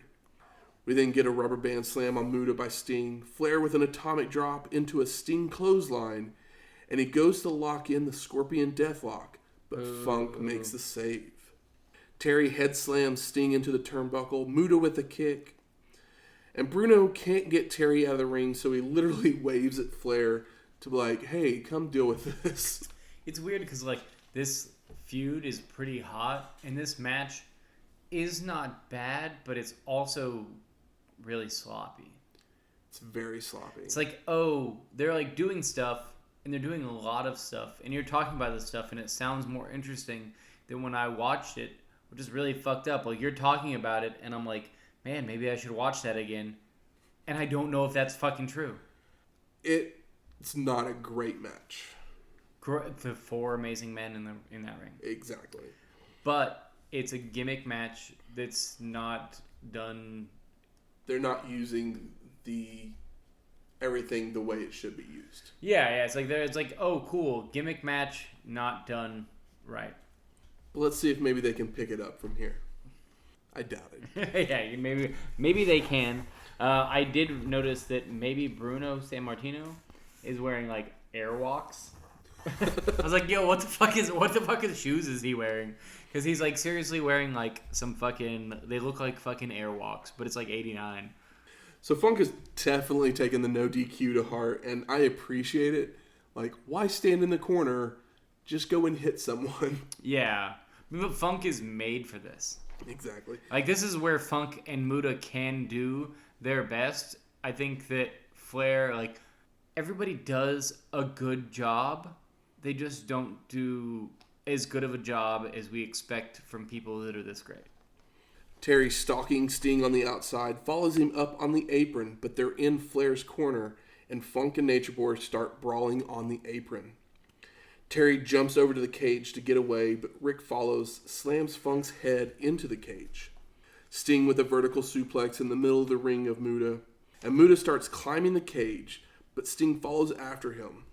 We then get a rubber band slam on Muta by Sting, Flair with an atomic drop into a Sting clothesline, and he goes to lock in the Scorpion Deathlock, but Funk makes the save. Terry head slams Sting into the turnbuckle, Muta with a kick, and Bruno can't get Terry out of the ring, so he literally waves at Flair to be like, hey, come deal with this. It's weird because, like, this feud is pretty hot, and this match is not bad, but it's also really sloppy. It's very sloppy. It's like, oh, they're, like, doing stuff, and they're doing a lot of stuff, and you're talking about this stuff, and it sounds more interesting than when I watched it, which is really fucked up. Like, you're talking about it, and I'm like, man, maybe I should watch that again. And I don't know if that's fucking true. It's not a great match. The four amazing men in that ring. Exactly. But it's a gimmick match that's not done. They're not using the everything the way it should be used. Yeah. It's like, oh, cool, gimmick match, not done right. But let's see if maybe they can pick it up from here. I doubt it. Yeah, maybe they can. I did notice that maybe Bruno Sammartino is wearing like Airwalks. I was like, yo, what the fuck is shoes is he wearing? Because he's like seriously wearing like some fucking. They look like fucking Airwalks, but it's like 89. So Funk has definitely taken the no DQ to heart, and I appreciate it. Like, why stand in the corner? Just go and hit someone. Yeah, but Funk is made for this. Exactly. Like, this is where Funk and Muta can do their best. I think that Flair, like, everybody does a good job. They just don't do as good of a job as we expect from people that are this great. Terry, stalking Sting on the outside, follows him up on the apron, but they're in Flair's corner, and Funk and Nature Boy start brawling on the apron. Terry jumps over to the cage to get away, but Rick follows, slams Funk's head into the cage. Sting with a vertical suplex in the middle of the ring of Muta, and Muta starts climbing the cage, but Sting follows after him.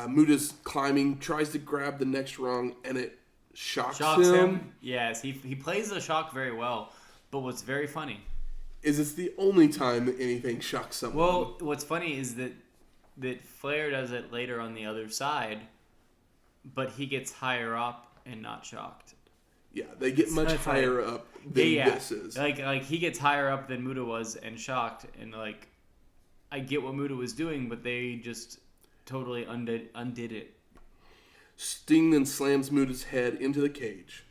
Muta's climbing, tries to grab the next rung, and it shocks him. Yes, he plays the shock very well, but what's very funny is it's the only time that anything shocks someone. Well, what's funny is that Flair does it later on the other side, but he gets higher up and not shocked. Yeah, they get much higher up than this is. Like he gets higher up than Muta was and shocked, and like I get what Muta was doing, but they just totally undid it. Sting then slams Muta's head into the cage.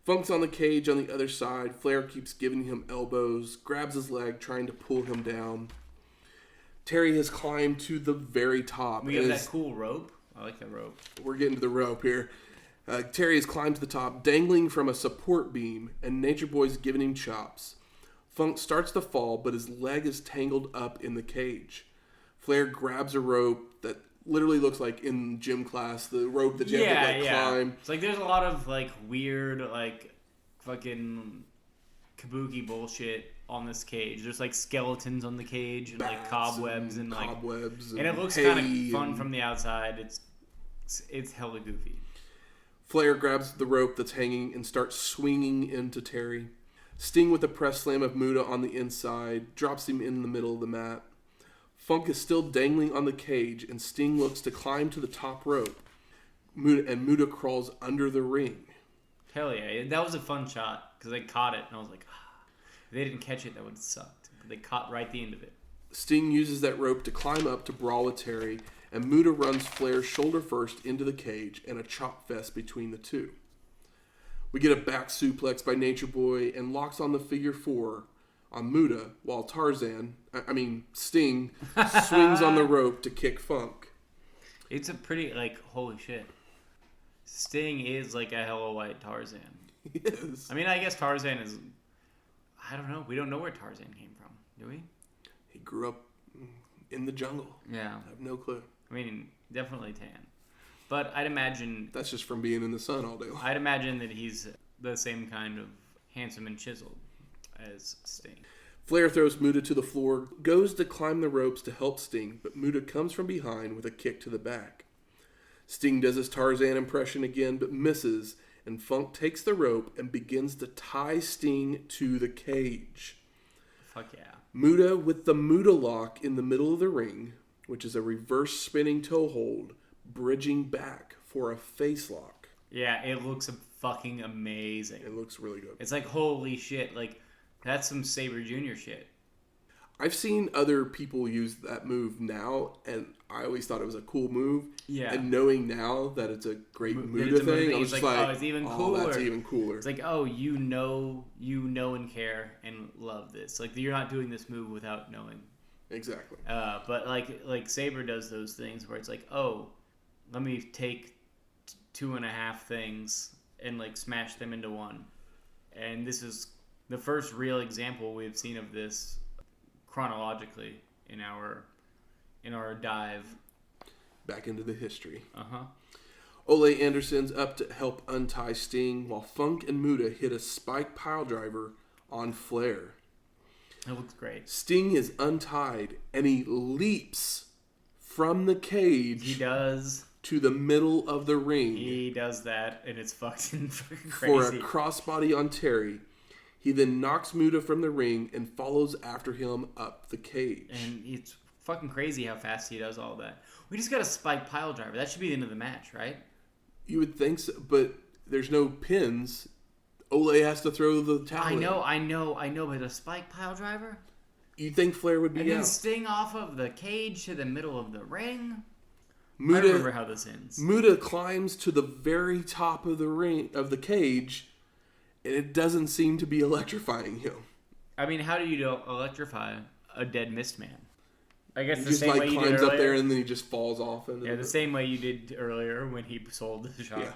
Funk's on the cage on the other side. Flair keeps giving him elbows, grabs his leg, trying to pull him down. Terry has climbed to the very top. We have that cool rope. I like that rope. We're getting to the rope here. Terry has climbed to the top, dangling from a support beam, and Nature Boy's giving him chops. Funk starts to fall, but his leg is tangled up in the cage. Flair grabs a rope that literally looks like in gym class, the rope that you have to climb. It's like there's a lot of like weird, like fucking kabuki bullshit on this cage. There's like skeletons on the cage and like cobwebs and it looks kind of fun from the outside. It's hella goofy. Flair grabs the rope that's hanging and starts swinging into Terry. Sting with a press slam of Muta on the inside drops him in the middle of the mat. Funk is still dangling on the cage, and Sting looks to climb to the top rope. Muta crawls under the ring. Hell yeah, that was a fun shot because they caught it, and I was like, if they didn't catch it, that would have sucked. But they caught right the end of it. Sting uses that rope to climb up to brawl with Terry, and Muta runs Flair shoulder first into the cage, and a chop fest between the two. We get a back suplex by Nature Boy and locks on the figure four on Muta, while Sting swings on the rope to kick Funk. It's a pretty, like, holy shit. Sting is like a hella white Tarzan. Yes. I mean, I guess Tarzan is, I don't know. We don't know where Tarzan came from, do we? He grew up in the jungle. Yeah. I have no clue. I mean, definitely tan. But I'd imagine... That's just from being in the sun all day long. I'd imagine that he's the same kind of handsome and chiseled as Sting. Flair throws Muta to the floor, goes to climb the ropes to help Sting, but Muta comes from behind with a kick to the back. Sting does his Tarzan impression again, but misses, and Funk takes the rope and begins to tie Sting to the cage. Fuck yeah. Muta with the Muta lock in the middle of the ring, which is a reverse spinning toe hold, bridging back for a face lock. Yeah, it looks fucking amazing. It looks really good. It's like, holy shit, like, that's some Sabre Jr. shit. I've seen other people use that move now, and I always thought it was a cool move. Yeah. And knowing now that it's a great Muta thing, I was just like, oh, it's even cooler. That's even cooler. It's like, oh, you know and care and love this. Like, you're not doing this move without knowing. Exactly. But like Sabre does those things where it's like, oh, let me take 2.5 things and like smash them into one. And this is the first real example we've seen of this chronologically in our dive back into the history. Uh-huh. Ole Anderson's up to help untie Sting while Funk and Muta hit a spike piledriver on Flair. It looks great. Sting is untied, and he leaps from the cage. He does. To the middle of the ring. He does that, and it's fucking crazy. For a crossbody on Terry. He then knocks Muta from the ring and follows after him up the cage. And it's fucking crazy how fast he does all that. We just got a spike pile driver. That should be the end of the match, right? You would think so, but there's no pins. Ole has to throw the towel. I know, but a spike pile driver? You'd think Flair would be and then out. Sting off of the cage to the middle of the ring? Muta, I remember how this ends. Muta climbs to the very top of the ring of the cage, and it doesn't seem to be electrifying him. I mean, how do you electrify a dead mist man? I guess he the just same way you did climbs earlier. up there and then he just falls off. The same way you did earlier when he sold the shop. Yeah.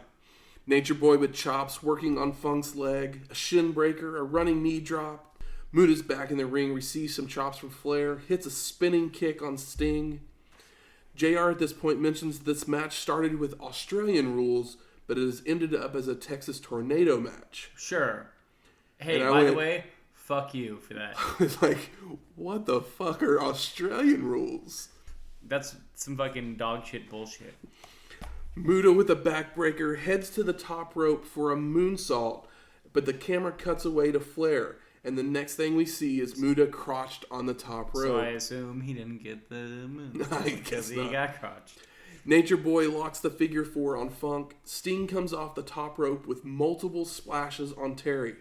Nature Boy with chops working on Funk's leg, a shin breaker, a running knee drop. Muta's back in the ring, receives some chops from Flair, hits a spinning kick on Sting. JR at this point mentions this match started with Australian rules, but it has ended up as a Texas Tornado match. Sure. Hey, by the way, fuck you for that. It's like, what the fuck are Australian rules? That's some fucking dog shit bullshit. Muta with a backbreaker heads to the top rope for a moonsault, but the camera cuts away to Flair. And the next thing we see is Muta crotched on the top rope. So I assume he didn't get the moon. Because he got crotched. Nature Boy locks the figure 4 on Funk. Sting comes off the top rope with multiple splashes on Terry.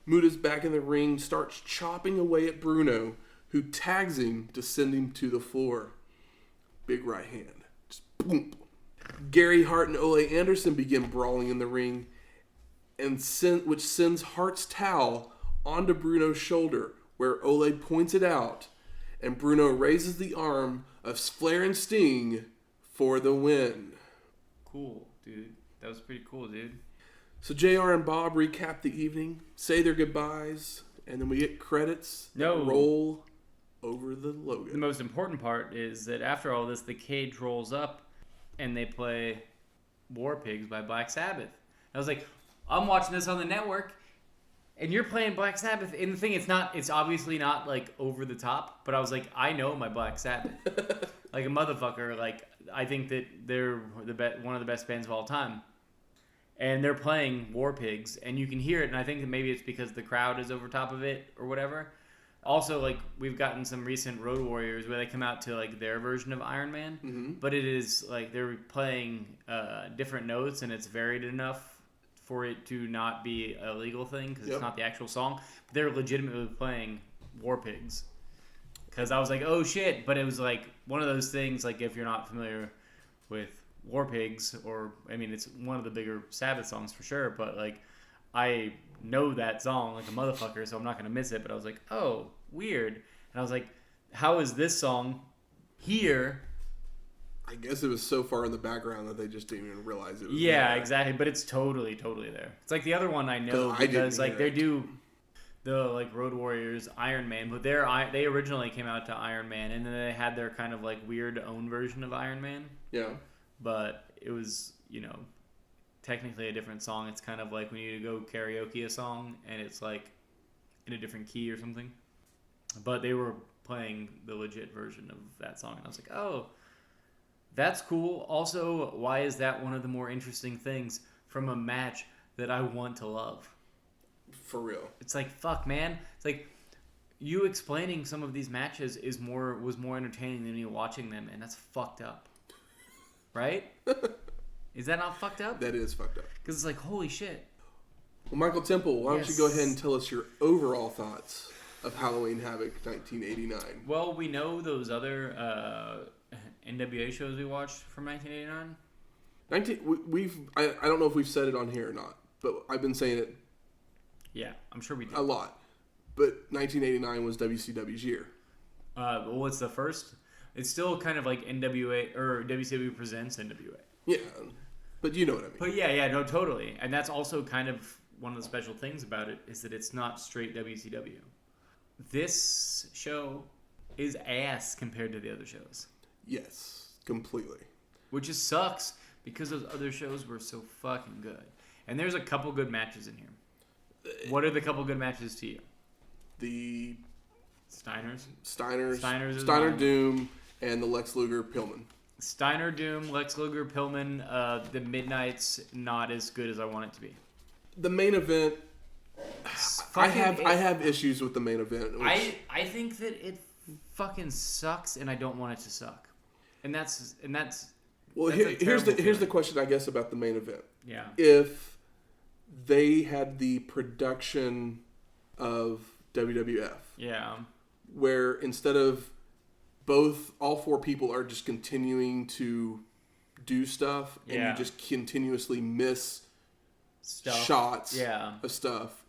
Muta's back in the ring, starts chopping away at Bruno, who tags him to send him to the floor. Big right hand. Just boom. Gary, Hart, and Ole Anderson begin brawling in the ring, which sends Hart's towel onto Bruno's shoulder, where Ole points it out, and Bruno raises the arm of Flair and Sting for the win. Cool, dude. That was pretty cool, dude. So JR and Bob recap the evening, say their goodbyes, and then we get credits that roll over the logo. The most important part is that after all this, the cage rolls up, and they play War Pigs by Black Sabbath. I was like, I'm watching this on the network, and you're playing Black Sabbath. And the thing, it's obviously not like over the top, but I was like, I know my Black Sabbath. Like a motherfucker. Like, I think that they're one of the best bands of all time. And they're playing War Pigs, and you can hear it, and I think that maybe it's because the crowd is over top of it or whatever. Also, like, we've gotten some recent Road Warriors where they come out to, like, their version of Iron Man, but it is, like, they're playing different notes, and it's varied enough for it to not be a legal thing, because it's not the actual song. But they're legitimately playing War Pigs. Because I was like, oh, shit, but it was, like, one of those things, like, if you're not familiar with War Pigs, or, I mean, it's one of the bigger Sabbath songs for sure, but, like, I know that song like a motherfucker, so I'm not going to miss it. But I was like, oh, weird. And I was like, how is this song here? I guess it was so far in the background that they just didn't even realize it was there. Exactly. But it's totally there. It's like the other one I know because like they do the like Road Warriors Iron Man, but they originally came out to Iron Man, and then they had their kind of like weird own version of Iron Man. Yeah. But it was, technically a different song. It's kind of like when you go karaoke a song and it's like in a different key or something. But they were playing the legit version of that song, and I was like, oh, that's cool. Also, why is that one of the more interesting things from a match that I want to love? For real. It's like, fuck, man. It's like you explaining some of these matches was more entertaining than me watching them, and that's fucked up. Right? Is that not fucked up? That is fucked up. Because it's like, holy shit. Well, Michael Temple, why don't you go ahead and tell us your overall thoughts of Halloween Havoc 1989? Well, we know those other NWA shows we watched from 1989. I don't know if we've said it on here or not, but I've been saying it. Yeah, I'm sure we did. A lot. But 1989 was WCW's year. Well, it's the first. It's still kind of like NWA or WCW presents NWA. Yeah, but you know what I mean. But yeah, no, totally. And that's also kind of one of the special things about it is that it's not straight WCW. This show is ass compared to the other shows. Yes, completely. Which just sucks because those other shows were so fucking good. And there's a couple good matches in here. What are the couple good matches to you? The Steiner Doom, and the Lex Luger Pillman. Steiner Doom, Lex Luger Pillman. The Midnight's not as good as I want it to be. The main event. I have issues with the main event. I think that it fucking sucks, and I don't want it to suck. And that's. Well, here's the question, I guess, about the main event. Yeah. If they had the production of WWF. Yeah. Where instead of all four people are just continuing to do stuff, and you just continuously miss shots of stuff,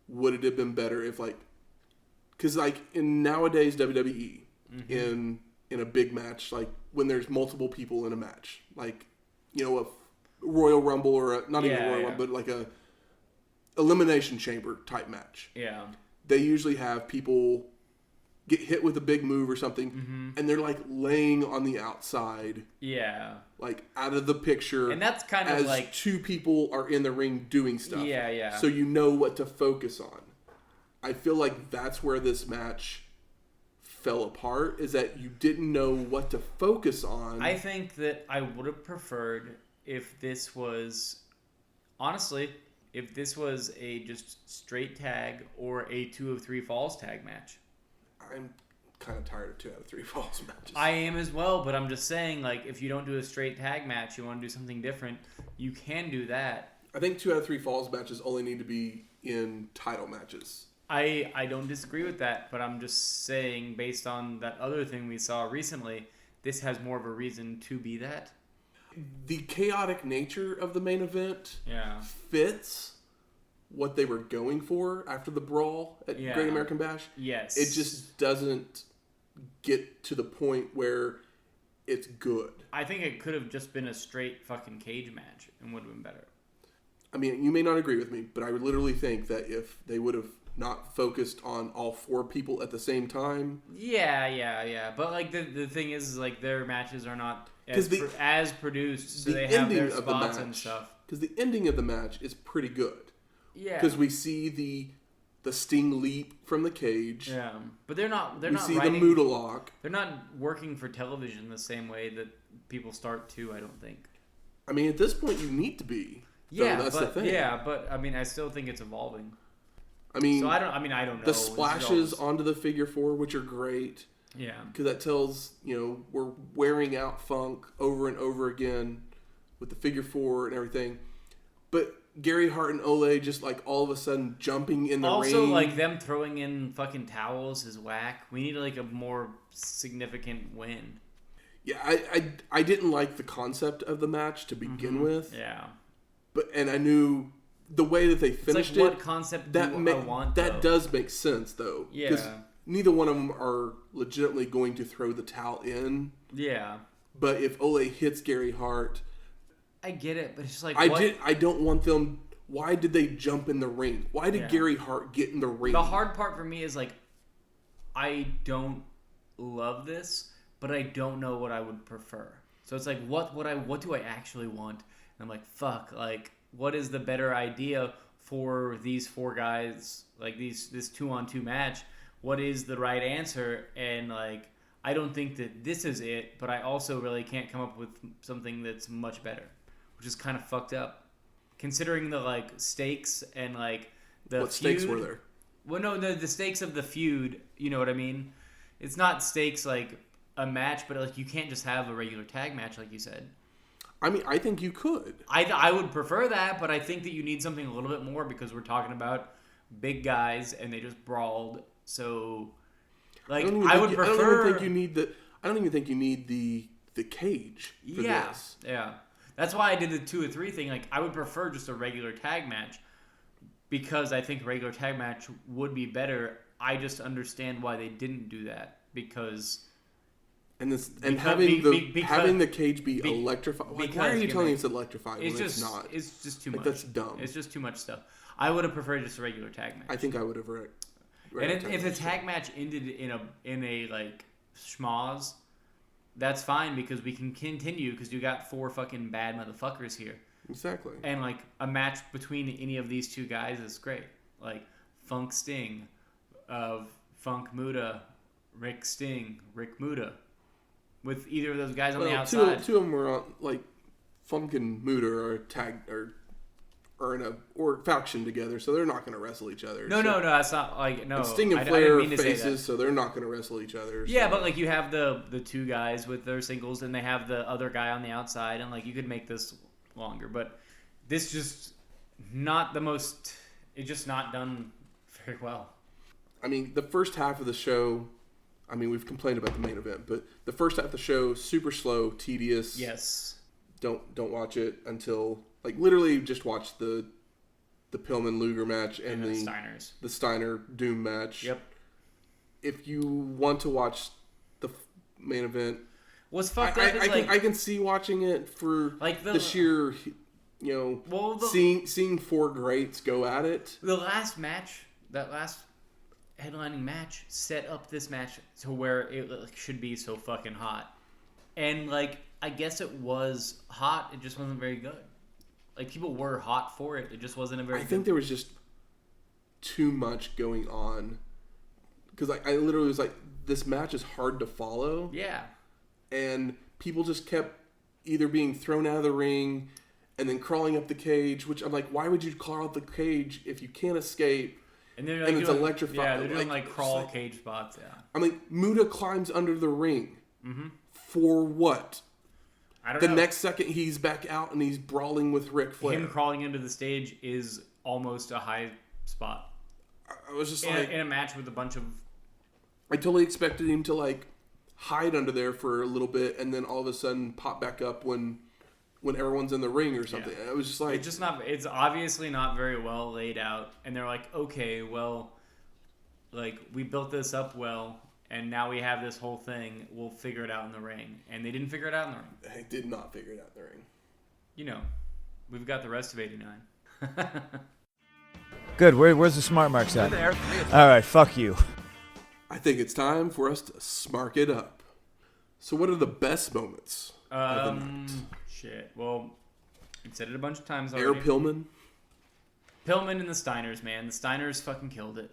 would it have been better if, like, because, like, in nowadays WWE, in a big match, like, when there's multiple people in a match, like, you know, a Royal Rumble or not even a Royal Rumble, but like a Elimination Chamber type match. Yeah. They usually have people get hit with a big move or something, and they're, like, laying on the outside. Yeah. Like, out of the picture. And that's kind of like... two people are in the ring doing stuff. Yeah. So you know what to focus on. I feel like that's where this match fell apart, is that you didn't know what to focus on. I think that I would have preferred if this was... Honestly, if this was a just straight tag or a 2 of 3 falls tag match. I'm kind of tired of 2 out of 3 falls matches. I am as well, but I'm just saying, like, if you don't do a straight tag match, you want to do something different, you can do that. I think 2 out of 3 falls matches only need to be in title matches. I don't disagree with that, but I'm just saying, based on that other thing we saw recently, this has more of a reason to be that. The chaotic nature of the main event fits what they were going for after the brawl at Great American Bash. Yes. It just doesn't get to the point where it's good. I think it could have just been a straight fucking cage match and would have been better. I mean, you may not agree with me, but I would literally think that if they would have not focused on all 4 people at the same time. Yeah. But, like, the thing is, like, their matches are not as produced, so they have their spots and stuff. Because the ending of the match is pretty good. Yeah. Because we see the Sting leap from the cage. Yeah. But they're not we see the Muta lock. They're not working for television the same way that people start to, I don't think. I mean, at this point, you need to be. Yeah, that's the thing. Yeah, but I mean, I still think it's evolving. I mean, so I don't know. The splashes onto the figure 4, which are great. Yeah. Because that tells, we're wearing out Funk over and over again with the figure 4 and everything. But Gary Hart and Ole just, like, all of a sudden jumping in the ring. Also, like, them throwing in fucking towels is whack. We need, like, a more significant win. Yeah, I didn't like the concept of the match to begin with. Yeah. And I knew the way that they finished what concept do I want, though? That does make sense, though. Yeah. Because neither one of them are legitimately going to throw the towel in. Yeah. But if Ole hits Gary Hart... I get it, but it's just like... I don't want them... Why did they jump in the ring? Why did Gary Hart get in the ring? The hard part for me is, like, I don't love this, but I don't know what I would prefer. So it's like, what do I actually want? And I'm like, fuck, like, what is the better idea for these 4 guys, like, this 2-on-2 match? What is the right answer? And, like, I don't think that this is it, but I also really can't come up with something that's much better, which is kind of fucked up. Considering the, like, stakes and, like, the What feud. stakes were there? Well, no, the stakes of the feud, you know what I mean? It's not stakes like a match, but, like, you can't just have a regular tag match, like you said. I mean, I think you could. I would prefer that, but I think that you need something a little bit more because we're talking about big guys and they just brawled. So, like, I don't even think you need the cage for this. Yeah. That's why I did the 2 or 3 thing. Like, I would prefer just a regular tag match because I think a regular tag match would be better. I just understand why they didn't do that because... having the cage be electrified. Like, why are you telling me it's electrified when it's not? It's just too much. That's dumb. It's just too much stuff. I would have preferred just a regular tag match. I think I would have. And if the tag match ended in a like schmoz, that's fine because we can continue because you got 4 fucking bad motherfuckers here. Exactly. And like a match between any of these 2 guys is great. Like Funk Sting, Funk Muta, Rick Sting, Rick Muta, with either of those guys on the Two outside. of them were on, like, Funk and Muta are tagged or in a faction together, so they're not going to wrestle each other. No, that's not like no. And Sting and Flair are faces, so they're not going to wrestle each other. So. Yeah, but like you have the two guys with their singles, and they have the other guy on the outside, and like you could make this longer, but this just not the most. It's just not done very well. I mean, the first half of the show. I mean, we've complained about the main event, but the first half of the show super slow, tedious. Yes. Don't watch it until. Like, literally just watch the Pillman Luger match and the Steiner Doom match. Yep. If you want to watch the main event, what's fucked up is I can see watching it for like the sheer, seeing four greats go at it. The last match, that last headlining match, set up this match to where it should be so fucking hot, and like I guess it was hot. It just wasn't very good. Like, people were hot for it. It just wasn't a very. I think there was just too much going on. Because I literally was like, this match is hard to follow. Yeah. And people just kept either being thrown out of the ring and then crawling up the cage, which I'm like, why would you crawl up the cage if you can't escape? And it's electrified. Yeah, they're doing like crawl cage spots, yeah. I mean, Muta climbs under the ring. Mm-hmm. For what? I don't know. The next second, he's back out and he's brawling with Ric Flair. Him crawling into the stage is almost a high spot. I was just in a match with a bunch of. I totally expected him to like hide under there for a little bit and then all of a sudden pop back up when everyone's in the ring or something. Yeah. I was just like, it's obviously not very well laid out, and they're like, okay, well, like we built this up well. And now we have this whole thing. We'll figure it out in the ring. And they didn't figure it out in the ring. They did not figure it out in the ring. You know, we've got the rest of 89. Good. Where's the smart marks at? There. All right. Fuck you. I think it's time for us to smark it up. So what are the best moments of the night? Shit. Well, I've said it a bunch of times already. Air Pillman. Pillman and the Steiners, man. The Steiners fucking killed it.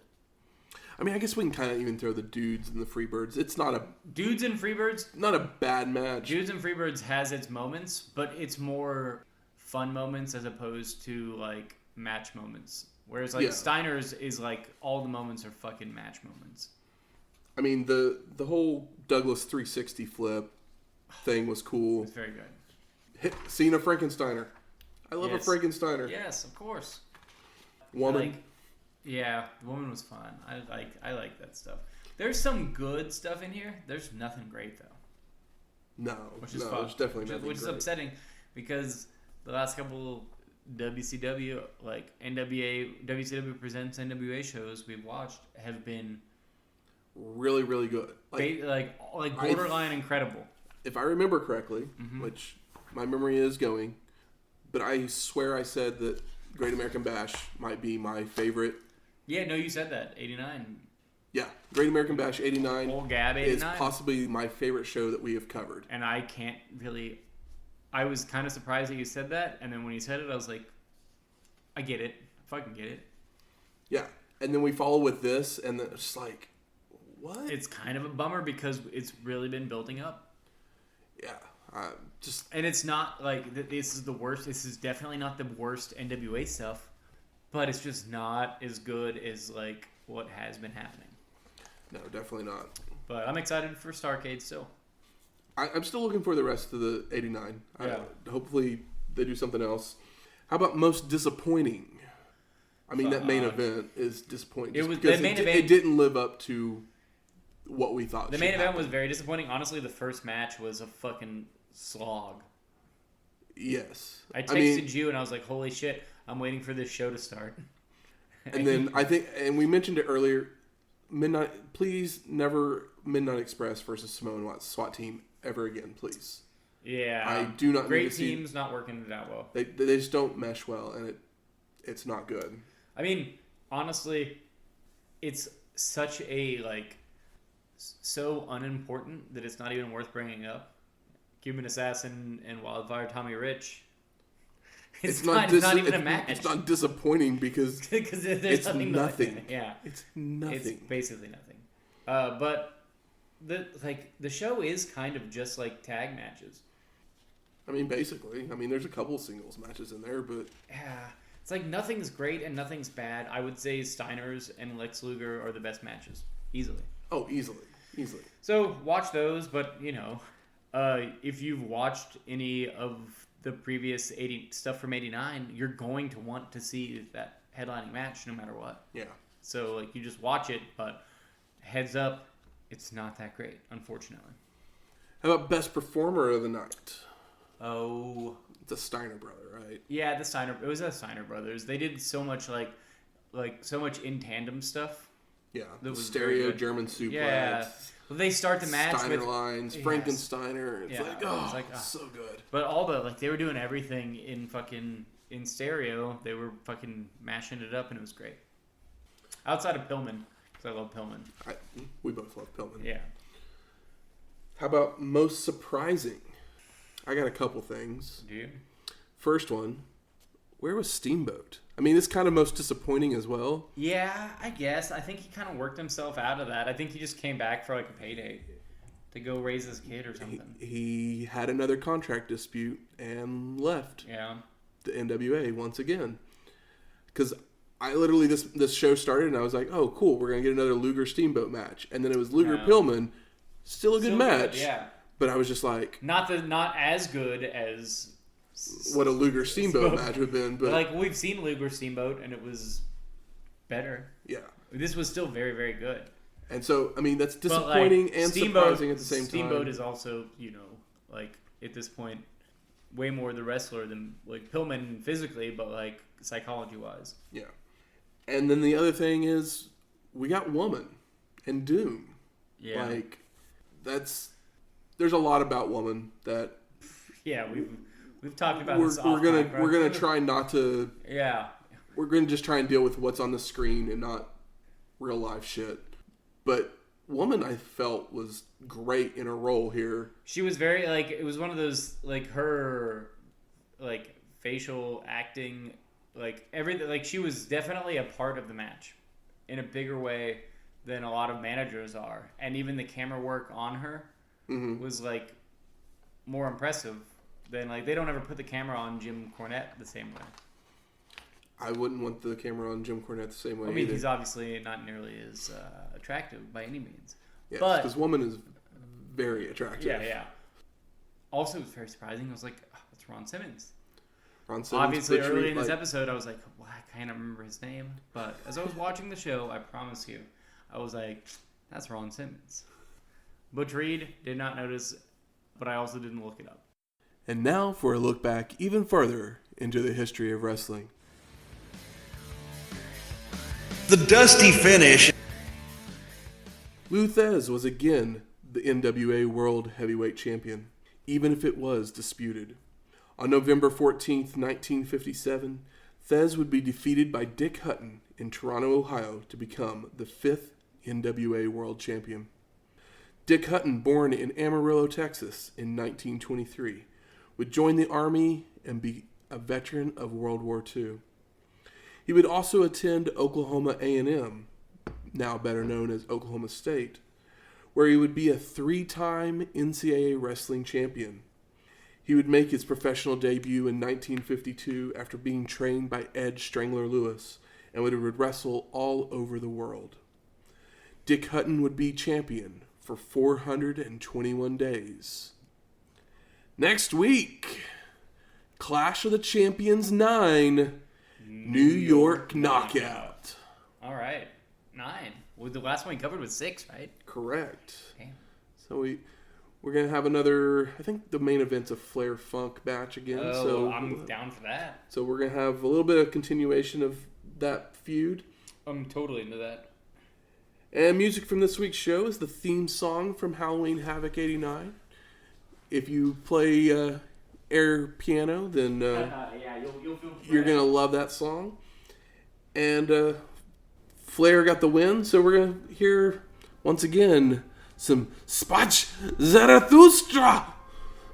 I mean, I guess we can kind of even throw the Dudes and the Freebirds. It's not a... Dudes and Freebirds... Not a bad match. Dudes and Freebirds has its moments, but it's more fun moments as opposed to, like, match moments. Whereas, like, Steiners is, like, all the moments are fucking match moments. I mean, the whole Douglas 360 flip thing was cool. It's very good. Cena Frankensteiner. I love a Frankensteiner. Yes, of course. Woman. Yeah, the woman was fun. I like that stuff. There's some good stuff in here. There's nothing great though. No, there's definitely nothing great. Which is upsetting because the last couple WCW WCW presents NWA shows we've watched have been really, really good. Like borderline incredible. If I remember correctly, which my memory is going, but I swear I said that Great American Bash might be my favorite. Yeah, no, you said that. 89. Yeah, Great American Bash 89 Old Gab 89 is possibly my favorite show that we have covered. And I can't really... I was kind of surprised that you said that, and then when you said it, I was like, I get it. I fucking get it. Yeah, and then we follow with this, and it's just like, what? It's kind of a bummer because it's really been building up. Yeah, And it's not like, this is the worst. This is definitely not the worst NWA stuff. But it's just not as good as, like, what has been happening. No, definitely not. But I'm excited for Starrcade still. I'm still looking for the rest of the 89. Yeah. Hopefully they do something else. How about most disappointing? I mean, that main event is disappointing. It didn't live up to what we thought. The main event was very disappointing. Honestly, the first match was a fucking slog. Yes. I texted you and I was like, holy shit, I'm waiting for this show to start. And then I think, and we mentioned it earlier, please never Midnight Express versus Samoan SWAT team ever again, please. Yeah. I do not Great need to see... teams not working that well. They just don't mesh well, and it's not good. I mean, honestly, it's such a, like, so unimportant that it's not even worth bringing up. Cuban Assassin and Wildfire Tommy Rich. It's not even a match. It's not disappointing because there's it's nothing. Yeah. It's nothing. It's basically nothing. But the show is kind of just like tag matches. I mean, basically. I mean, there's a couple singles matches in there, but... Yeah. It's like nothing's great and nothing's bad. I would say Steiner's and Lex Luger are the best matches. Easily. Oh, easily. Easily. So, watch those, but, if you've watched any of the previous 80 stuff from 89, you're going to want to see that headlining match no matter what. Yeah. So, like, you just watch it, but heads up, it's not that great, unfortunately. How about best performer of the night? Oh, the Steiner brother, right? Yeah, it was the Steiner brothers. They did so much like so much in tandem stuff. Yeah, the stereo German suplex. Yeah, well, they start the match Steiner with lines, Frankensteiner. It's so good. But all they were doing everything in stereo. They were fucking mashing it up, and it was great. Outside of Pillman, because I love Pillman. We both love Pillman. Yeah. How about most surprising? I got a couple things. Do you? First one, where was Steamboat? I mean, it's kind of most disappointing as well. Yeah, I guess. I think he kind of worked himself out of that. I think he just came back for like a payday to go raise his kid or something. He had another contract dispute and left. Yeah. The NWA once again. Because I literally, this show started and I was like, oh, cool, we're going to get another Luger Steamboat match. And then it was Luger Pillman. Still a good match. Good, yeah. But I was just like... Not as good as... what a Luger Steamboat match would have been. But like, we've seen Luger Steamboat, and it was better. Yeah. This was still very, very good. And so, I mean, that's disappointing and surprising at the same time. Steamboat is also, at this point, way more the wrestler than, like, Pillman physically, but, like, psychology-wise. Yeah. And then the other thing is, we got Woman and Doom. Yeah. Like, there's a lot about Woman that... Yeah, we've talked about this we're gonna try not to... Yeah. We're gonna just try and deal with what's on the screen and not real life shit. But Woman, I felt, was great in her role here. She was very, like, it was one of those, like, her, like, facial acting, like, everything, like, she was definitely a part of the match in a bigger way than a lot of managers are. And even the camera work on her was, like, more impressive than, like, they don't ever put the camera on Jim Cornette the same way. I wouldn't want the camera on Jim Cornette the same way. I mean, either. He's obviously not nearly as attractive by any means. Yeah, but because Woman is very attractive. Yeah. Also, it was very surprising. I was like, oh, that's Ron Simmons. Ron Simmons. Obviously, early in this episode, I was like, well, I can't remember his name. But as I was watching the show, I promise you, I was like, that's Ron Simmons. Butch Reed, did not notice, but I also didn't look it up. And now for a look back even further into the history of wrestling. The dusty finish. Lou Thesz was again the NWA World Heavyweight Champion, even if it was disputed. On November 14th, 1957, Thesz would be defeated by Dick Hutton in Toronto, Ohio, to become the 5th NWA World Champion. Dick Hutton, born in Amarillo, Texas in 1923, would join the Army and be a veteran of World War II. He would also attend Oklahoma A&M, now better known as Oklahoma State, where he would be a 3-time NCAA wrestling champion. He would make his professional debut in 1952 after being trained by Ed Strangler Lewis and would wrestle all over the world. Dick Hutton would be champion for 421 days. Next week, Clash of the Champions 9, New York Knockout. All right, 9. Well, the last one we covered was 6, right? Correct. Damn. So we're gonna have another. I think the main event's a Flair Funk match again. Oh, so I'm down for that. So we're gonna have a little bit of continuation of that feud. I'm totally into that. And music from this week's show is the theme song from Halloween Havoc '89. If you play air piano, then you'll feel you're gonna love that song. And Flair got the win, so we're gonna hear once again some Spach Zarathustra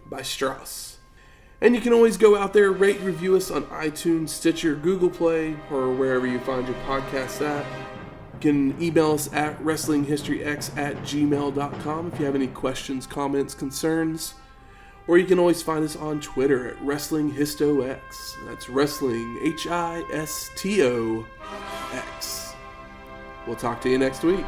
by Strauss. And you can always go out there, rate and review us on iTunes, Stitcher, Google Play, or wherever you find your podcasts at. can email us at wrestlinghistoryx@gmail.com if you have any questions, comments, concerns. Or you can always find us on Twitter at WrestlingHistoX. That's Wrestling HISTOX. We'll talk to you next week.